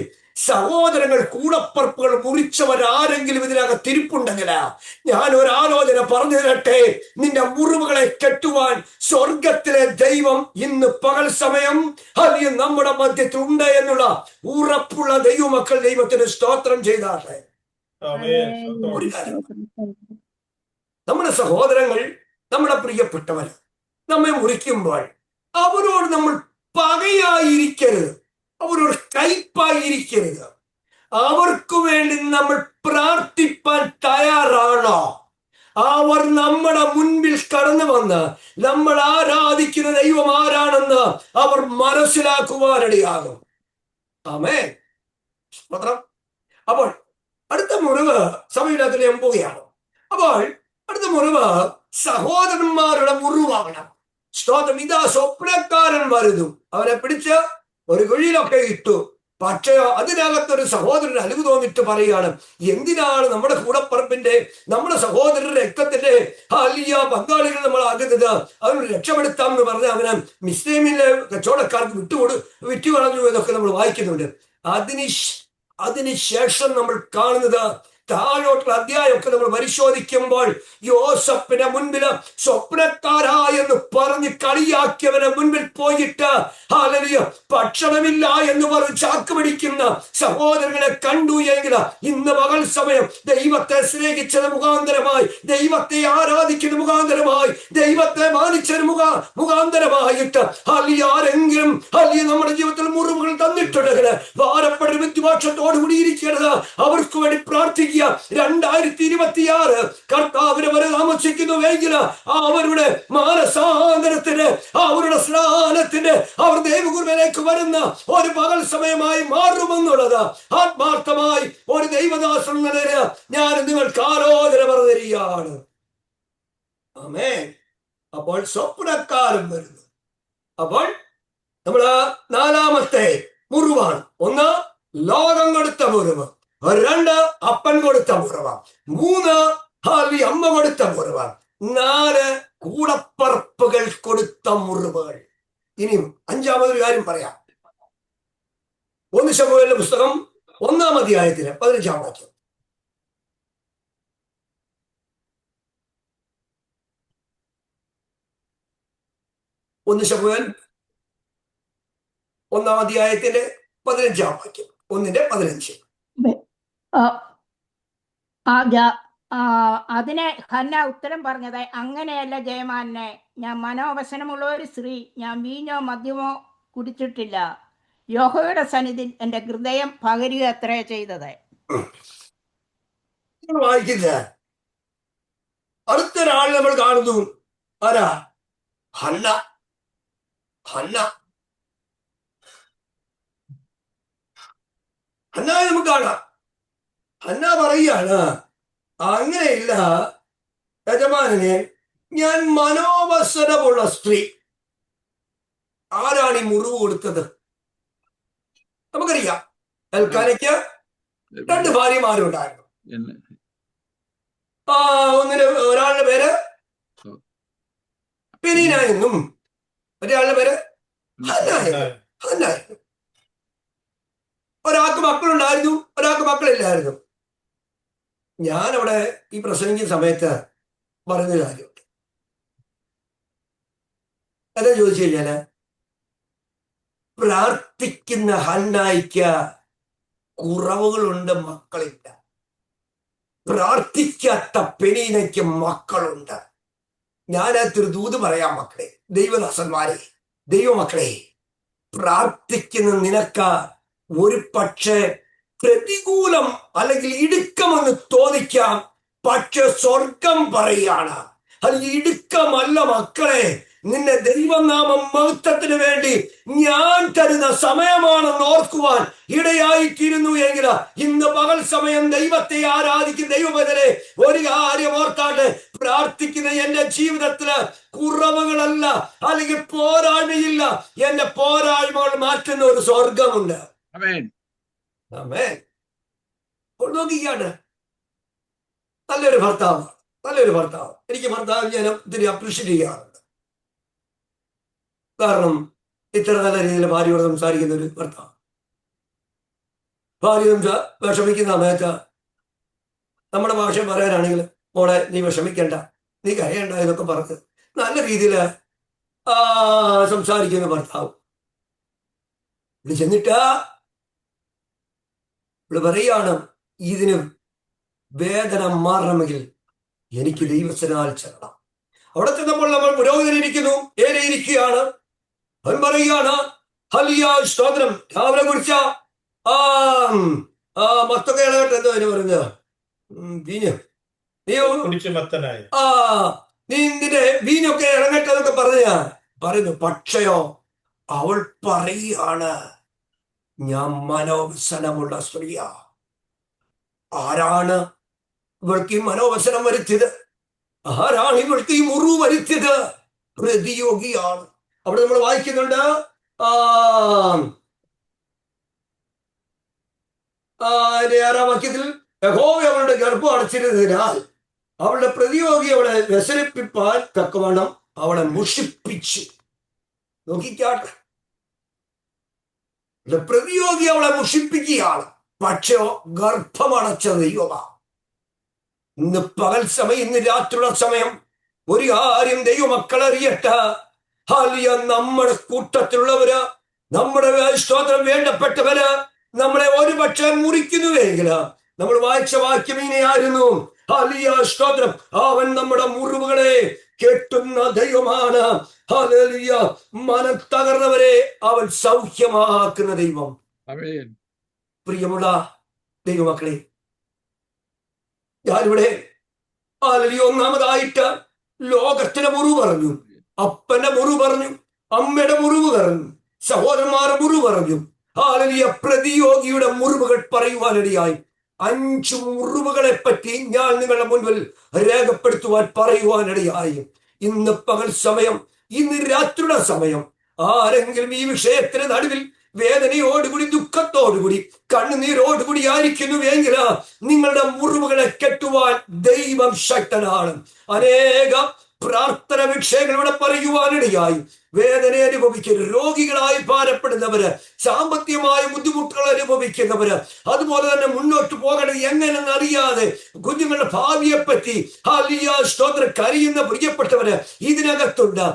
സഹോദരങ്ങൾ കൂടപ്പറപ്പുകൾ മുറിച്ചവരാരെങ്കിലും ഇതിനകത്ത് ഇരിപ്പുണ്ടെങ്കിൽ ഞാൻ ഒരു ആലോചന പറഞ്ഞു തരട്ടെ. നിന്റെ മുറിവുകളെ കെട്ടുവാൻ സ്വർഗത്തിലെ ദൈവം ഇന്ന് പകൽ സമയം അല്ലെങ്കിൽ നമ്മുടെ മധ്യത്തിൽ ഉണ്ട് എന്നുള്ള ഉറപ്പുള്ള ദൈവമക്കൾ ദൈവത്തിന് സ്തോത്രം ചെയ്താട്ടെ. ഒരു കാര്യം, നമ്മുടെ സഹോദരങ്ങൾ, നമ്മുടെ പ്രിയപ്പെട്ടവർ നമ്മെ മുറിക്കുമ്പോൾ അവരോട് നമ്മൾ പകയായിരിക്കരുത്, അവരോട് കയ്പായിരിക്കരുത്. അവർക്ക് വേണ്ടി നമ്മൾ പ്രാർത്ഥിപ്പാൻ തയ്യാറാണോ? അവർ നമ്മുടെ മുൻപിൽ കടന്നു വന്ന് നമ്മൾ ആരാധിക്കുന്ന ദൈവം ആരാണെന്ന് അവർ മനസ്സിലാക്കുവാനിടയാകും. ആമേൻ. അപ്പോൾ അടുത്ത മുറിവ് സമയത്തിൽ ഞാൻ പോവുകയാണ്. അപ്പോൾ അടുത്ത മുറിവ് സഹോദരന്മാരുടെ മുറിവാകണം. സ്തോത്രം. ഇതാ സ്വപ്നക്കാരൻ വരുന്നു, അവനെ പിടിച്ച് ഒരു കുഴിയിലൊക്കെ ഇട്ടു. പക്ഷേ അതിനകത്തൊരു സഹോദരന് അലിവ് തോന്നിട്ട് പറയുകയാണ്, എന്തിനാണ് നമ്മുടെ കൂടപ്പറപ്പിന്റെ, നമ്മുടെ സഹോദരന്റെ രക്തത്തിന്റെ വലിയ പങ്കാളികൾ നമ്മൾ ആകുന്നത്? അവന് രക്ഷപ്പെടുത്താം എന്ന് പറഞ്ഞ് അവന് മിസ്ലൈമിലെ കച്ചവടക്കാർക്ക് വിറ്റു കളഞ്ഞു എന്നൊക്കെ നമ്മൾ വായിക്കുന്നുണ്ട്. അതിനുശേഷം നമ്മൾ കാണുന്നത് താഴോട്ടുള്ള അധ്യായമൊക്കെ നമ്മൾ പരിശോധിക്കുമ്പോൾ യോസഫിന്റെ മുൻപിൽ സ്വപ്നക്കാരായെന്ന് പറഞ്ഞ് കളിയാക്കിയവനെ മുൻപിൽ പോയിട്ട് ഹല്ലേലൂയ ഭക്ഷണമില്ല എന്ന് പറഞ്ഞ് ചാക്ക് പിടിക്കുന്ന സഹോദരങ്ങളെ കണ്ടു എങ്കിൽ ഇന്ന് പകൽ സമയം ദൈവത്തെ സ്നേഹിച്ചത് മുഖാന്തരമായി, ദൈവത്തെ ആരാധിക്കുന്ന മുഖാന്തരമായി, ദൈവത്തെ മാനിച്ചത് മുഖാന്തരമായിട്ട് ആരെങ്കിലും നമ്മുടെ ജീവിതത്തിൽ മുറിവുകൾ തന്നിട്ടുണ്ടെങ്കിൽ ഭാരപ്പെട്ട വിദ്വാക്ഷത്തോടു കൂടി ഇരിക്കരുത്. അവർക്ക് വേണ്ടി പ്രാർത്ഥിക്കുക. 2026 കർത്താവിനെ വരെ താമസിക്കുന്നുവെങ്കിൽ അവരുടെ മാനസാന്തരത്തിന്, അവരുടെ സ്നാനത്തിന് അവർ ദൈവകുർബാനയിലേക്ക് വരുന്ന ഒരു പകൽ സമയമായി മാറുമെന്നുള്ളത് ആത്മാർത്ഥമായി ഒരു ദൈവദാസൻ എന്ന നിലയിൽ ഞാൻ നിങ്ങൾക്ക് ആലോചന പറഞ്ഞിരിക്കുകയാണ്. ആമേൻ. അപ്പോൾ സ്വപ്നക്കാരൻ വരുന്നു. അപ്പോൾ നമ്മള് നാലാമത്തെ മുറിവാണ്. ഒന്ന് ലോകം കൊടുത്ത മുറിവ്, 2 അപ്പൻ കൊടുത്ത മുറിവ്, 3 അമ്മ കൊടുത്ത മുറിവ്, 4 കൂടപ്പറപ്പുകൾ കൊടുത്ത മുറിവുകൾ. ഇനിയും 5-ാമതൊരു കാര്യം പറയാം. 1 ശമൂവേലിന്റെ പുസ്തകം 1-ാം അധ്യായത്തിന് 15-ാം വാക്യം. 1 ശമൂവേൽ 1-ാം അധ്യായത്തിന്റെ 15-ാം വാക്യം, 1-15. അതിന് ഹന്ന ഉത്തരം പറഞ്ഞത്, അങ്ങനെയല്ല ജയമാനെ, ഞാൻ മനോവസനമുള്ള ഒരു സ്ത്രീ, ഞാൻ വീഞ്ഞോ മദ്യമോ കുടിച്ചിട്ടില്ല. യഹോവയുടെ സന്നിധിയിൽ എന്റെ ഹൃദയം പകരുക അത്രേ ചെയ്തത്. വായിക്കില്ല. അടുത്തൊരാൾ നമ്മൾ കാണുന്നു. ആരാ? ഹന്ന. ഹന്നായെ നമുക്ക് കാണാം. ഹന്ന പറയുകയാണ്, അങ്ങനെയില്ല യജമാനെ, ഞാൻ മനോവസനമുള്ള സ്ത്രീ. ആരാണ് ഈ മുറിവ് കൊടുത്തത്? നമുക്കറിയാം, എൽക്കാനയ്ക്ക് 2 ഭാര്യമാരുണ്ടായിരുന്നു. ഒരാളുടെ പേര് പെനീന എന്നും ഒരാളുടെ പേര് ഹന്നായിരുന്നു. ഒരാൾക്ക് മക്കളുണ്ടായിരുന്നു, ഒരാൾക്ക് മക്കളില്ലായിരുന്നു. ഞാനവിടെ ഈ പ്രസംഗിക്കുന്ന സമയത്ത് പറഞ്ഞ കാര്യമുണ്ട്. എന്താ ചോദിച്ചു കഴിഞ്ഞാല്, പ്രാർത്ഥിക്കുന്ന ഹന്നായിക്ക് കുറവുകളുണ്ട്, മക്കളില്ല. പ്രാർത്ഥിക്കാത്ത പെനീനയ്ക്ക് മക്കളുണ്ട്. ഞാനതൊരു ദൂത് പറയാം മക്കളെ, ദൈവദാസന്മാരെ, ദൈവമക്കളെ, പ്രാർത്ഥിക്കുന്ന നിനക്ക് ഒരു പക്ഷേ പ്രതികൂലം അല്ലെങ്കിൽ ഇടുക്കമെന്ന് തോന്നിക്കാം. പക്ഷെ സ്വർഗം പറയാണ്, അല്ലെങ്കിൽ ഇടുക്കമല്ല മക്കളെ, നിന്നെ ദൈവനാമം മഹത്വത്തിന് വേണ്ടി ഞാൻ തരുന്ന സമയമാണെന്ന് ഓർക്കുവാൻ ഇടയായിത്തീരുന്നു എങ്കിൽ ഇന്ന് പകൽ സമയം ദൈവത്തെ ആരാധിക്കുന്ന ദൈവമകനെ ഒരു കാര്യം ഓർത്താട്ട് പ്രാർത്ഥിക്കുന്ന എന്റെ ജീവിതത്തില് കുറവുകളല്ല, അല്ലെങ്കിൽ പോരായ്മയില്ല. എന്റെ പോരായ്മകൾ മാറ്റുന്ന ഒരു സ്വർഗമുണ്ട്. ആമേൻ. ആമേൻ. അപ്പോൾ നോക്കിക്കാണ്, നല്ലൊരു ഭർത്താവ്, നല്ലൊരു ഭർത്താവ്. എനിക്ക് ഭർത്താവ് ഞാൻ ഒത്തിരി അപ്രീഷിയേറ്റ് ചെയ്യാറുണ്ട്. കാരണം ഇത്ര നല്ല രീതിയിൽ ഭാര്യയോട് സംസാരിക്കുന്ന ഒരു ഭർത്താവ്. ഭാര്യ വിഷമിക്കുന്ന സമയത്ത് നമ്മുടെ ഭാഷ പറയാനാണെങ്കിൽ, മോളെ നീ വിഷമിക്കണ്ട, നീ കരയണ്ട എന്നൊക്കെ പറഞ്ഞ് നല്ല രീതിയിൽ സംസാരിക്കുന്ന ഭർത്താവ്. ഇവിടെ ചെന്നിട്ട് ഇവിടെ പറയാണ്, ഇതിന് വേദന മാറണമെങ്കിൽ എനിക്ക് ദൈവത്തിനാൽ ചെല്ലണം. അവിടെ ചെന്നപ്പോൾ നമ്മൾ പുരോഹിതനിരിക്കുന്നു, ഏലയിരിക്കുകയാണ്. അവൻ പറയുകയാണ്, ഹല്ലേലൂയ, സ്തോത്രം. രാവിലെ കുറിച്ച മത്തൊക്കെ ഇളകട്ടെ, എന്തോ അതിന് പറഞ്ഞ വീഞ്ഞ്, നീ നിന്റെ വീഞ്ഞൊക്കെ ഇറങ്ങട്ടെ എന്നൊക്കെ പറയുന്നു. പക്ഷയോ അവൾ പറയാണ്, ഞാൻ മനോവ്യസനമുള്ള സ്ത്രീയാ. ആരാണ് ഇവൾക്ക് ഈ മനോവ്യസനം വരുത്തിയത്? ആരാണ് ഇവൾക്ക് ഈ മുറിവ് വരുത്തിയത്? പ്രതിയോഗിയാണ്. അവിടെ നമ്മൾ വായിക്കുന്നുണ്ട്, 6-ാം വാക്യത്തിൽ, യഹോവ അവളുടെ ഗർഭം അടച്ചിരുന്നതിനാൽ അവളുടെ പ്രതിയോഗി അവളെ വ്യസനിപ്പിപ്പാൻ തക്കവണ്ണം അവളെ മുഷിപ്പിച്ചു. നോക്കിക്കാട്ടെ, പ്രതിയോഗി അവളെ മുഷിപ്പിക്കുകയാണ്, പക്ഷേ ഗർഭമടച്ച ദൈവമാണ്. ഇന്ന് പകൽ സമയം, ഇന്ന് രാത്രിയുള്ള സമയം ഒരു കാര്യം ദൈവമക്കൾ അറിയട്ടെ. നമ്മുടെ കൂട്ടത്തിലുള്ളവര്, നമ്മുടെ സ്തോത്രം വേണ്ടപ്പെട്ടവര് നമ്മളെ ഒരുപക്ഷെ മുറിക്കുന്നുവെങ്കിൽ, നമ്മൾ വായിച്ച വാക്യം ഇങ്ങനെയായിരുന്നു, സ്തോത്രം, അവൻ നമ്മുടെ മുറിവുകളെ കെട്ടുന്ന ദൈവമാണ്. ഹല്ലേലൂയ. മനം തകർന്നവരെ അവൻ സൗഖ്യമാക്കുന്ന ദൈവം. ആമേൻ. പ്രിയമുള്ള ദൈവമക്കളെ, ഞാനിവിടെ ഒന്നാമതായിട്ട് ലോകത്തിന്റെ മുറിവ് പറഞ്ഞു, അപ്പന്റെ മുറിവ് പറഞ്ഞു, അമ്മയുടെ മുറിവ് പറഞ്ഞു, സഹോദരന്മാരുടെ മുറിവ് പറഞ്ഞു. പ്രതിയോഗിയുടെ മുറിവുകൾ പറയുവാനിടയായി. 5 മുറിവുകളെ പറ്റി ഞാൻ നിങ്ങളുടെ മുൻപിൽ രേഖപ്പെടുത്തുവാൻ പറയുവാനിടയായി. ഇന്ന് പകൽ സമയം, ഇന്ന് രാത്രിയുടെ സമയം, ആരെങ്കിലും ഈ വിഷയത്തിന് നടുവിൽ വേദനയോടുകൂടി, ദുഃഖത്തോടുകൂടി, കണ്ണുനീരോടുകൂടി ആയിരിക്കുന്നുവെങ്കിൽ നിങ്ങളുടെ മുറിവുകളെ കെട്ടുവാൻ ദൈവം ശക്തനാണ്. അനേകം പ്രാർത്ഥന വിഷയങ്ങളിലൂടെ പറയുവാനിടയായി. വേദന അനുഭവിക്കുന്ന രോഗികളായി ഭാരപ്പെടുന്നവര്, സാമ്പത്തികമായ ബുദ്ധിമുട്ടുകൾ അനുഭവിക്കുന്നവര്, അതുപോലെ തന്നെ മുന്നോട്ട് പോകണത് എങ്ങനെയെന്ന് അറിയാതെ കുഞ്ഞുങ്ങളുടെ ഭാവിയെ പറ്റി സ്തോത്രം കരയുന്ന പ്രിയപ്പെട്ടവര് ഇതിനകത്തുണ്ട്.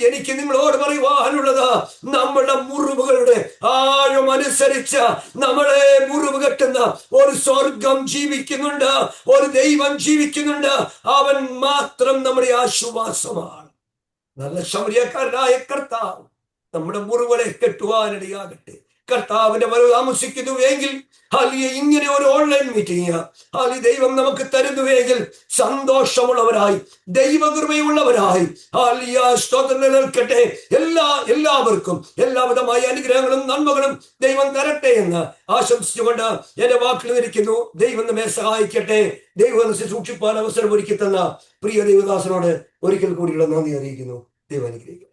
എനിക്ക് നിങ്ങളോട് പറയുവാനുള്ളത്, നമ്മുടെ മുറിവുകളുടെ ആഴം അനുസരിച്ച് നമ്മളെ മുറിവ് കെട്ടുന്ന ഒരു സ്വർഗം ജീവിക്കുന്നുണ്ട്, ഒരു ദൈവം ജീവിക്കുന്നുണ്ട്. അവൻ മാത്രം നമ്മുടെ ആശ്വാസമാണ്. നല്ല ശമരിയക്കാരനായ കർത്താവ് നമ്മുടെ മുറിവുകളെ കെട്ടുവാനിടയാകട്ടെ. കർത്താവിന്റെ വരവ് താമസിക്കുന്നുവെങ്കിൽ, ഇങ്ങനെ ഒരു ഓൺലൈൻ മീറ്റിംഗ് ദൈവം നമുക്ക് തരുന്നുവെങ്കിൽ സന്തോഷമുള്ളവരായി, ദൈവകൃപയുള്ളവരായി സ്തോത്രം നിലനിൽക്കട്ടെ. എല്ലാവർക്കും എല്ലാവിധമായ അനുഗ്രഹങ്ങളും നന്മകളും ദൈവം തരട്ടെ എന്ന് ആശംസിച്ചുകൊണ്ട് എന്റെ വാക്കിൽ ഇരിക്കുന്നു. ദൈവം നമ്മെ സഹായിക്കട്ടെ. ദൈവം സൂക്ഷിപ്പാൻ അവസരം ഒരുക്കി തന്ന പ്രിയ ദൈവദാസനോട് ഒരിക്കൽ കൂടിയുള്ള നന്ദി അറിയിക്കുന്നു. ദൈവം അനുഗ്രഹിക്കും.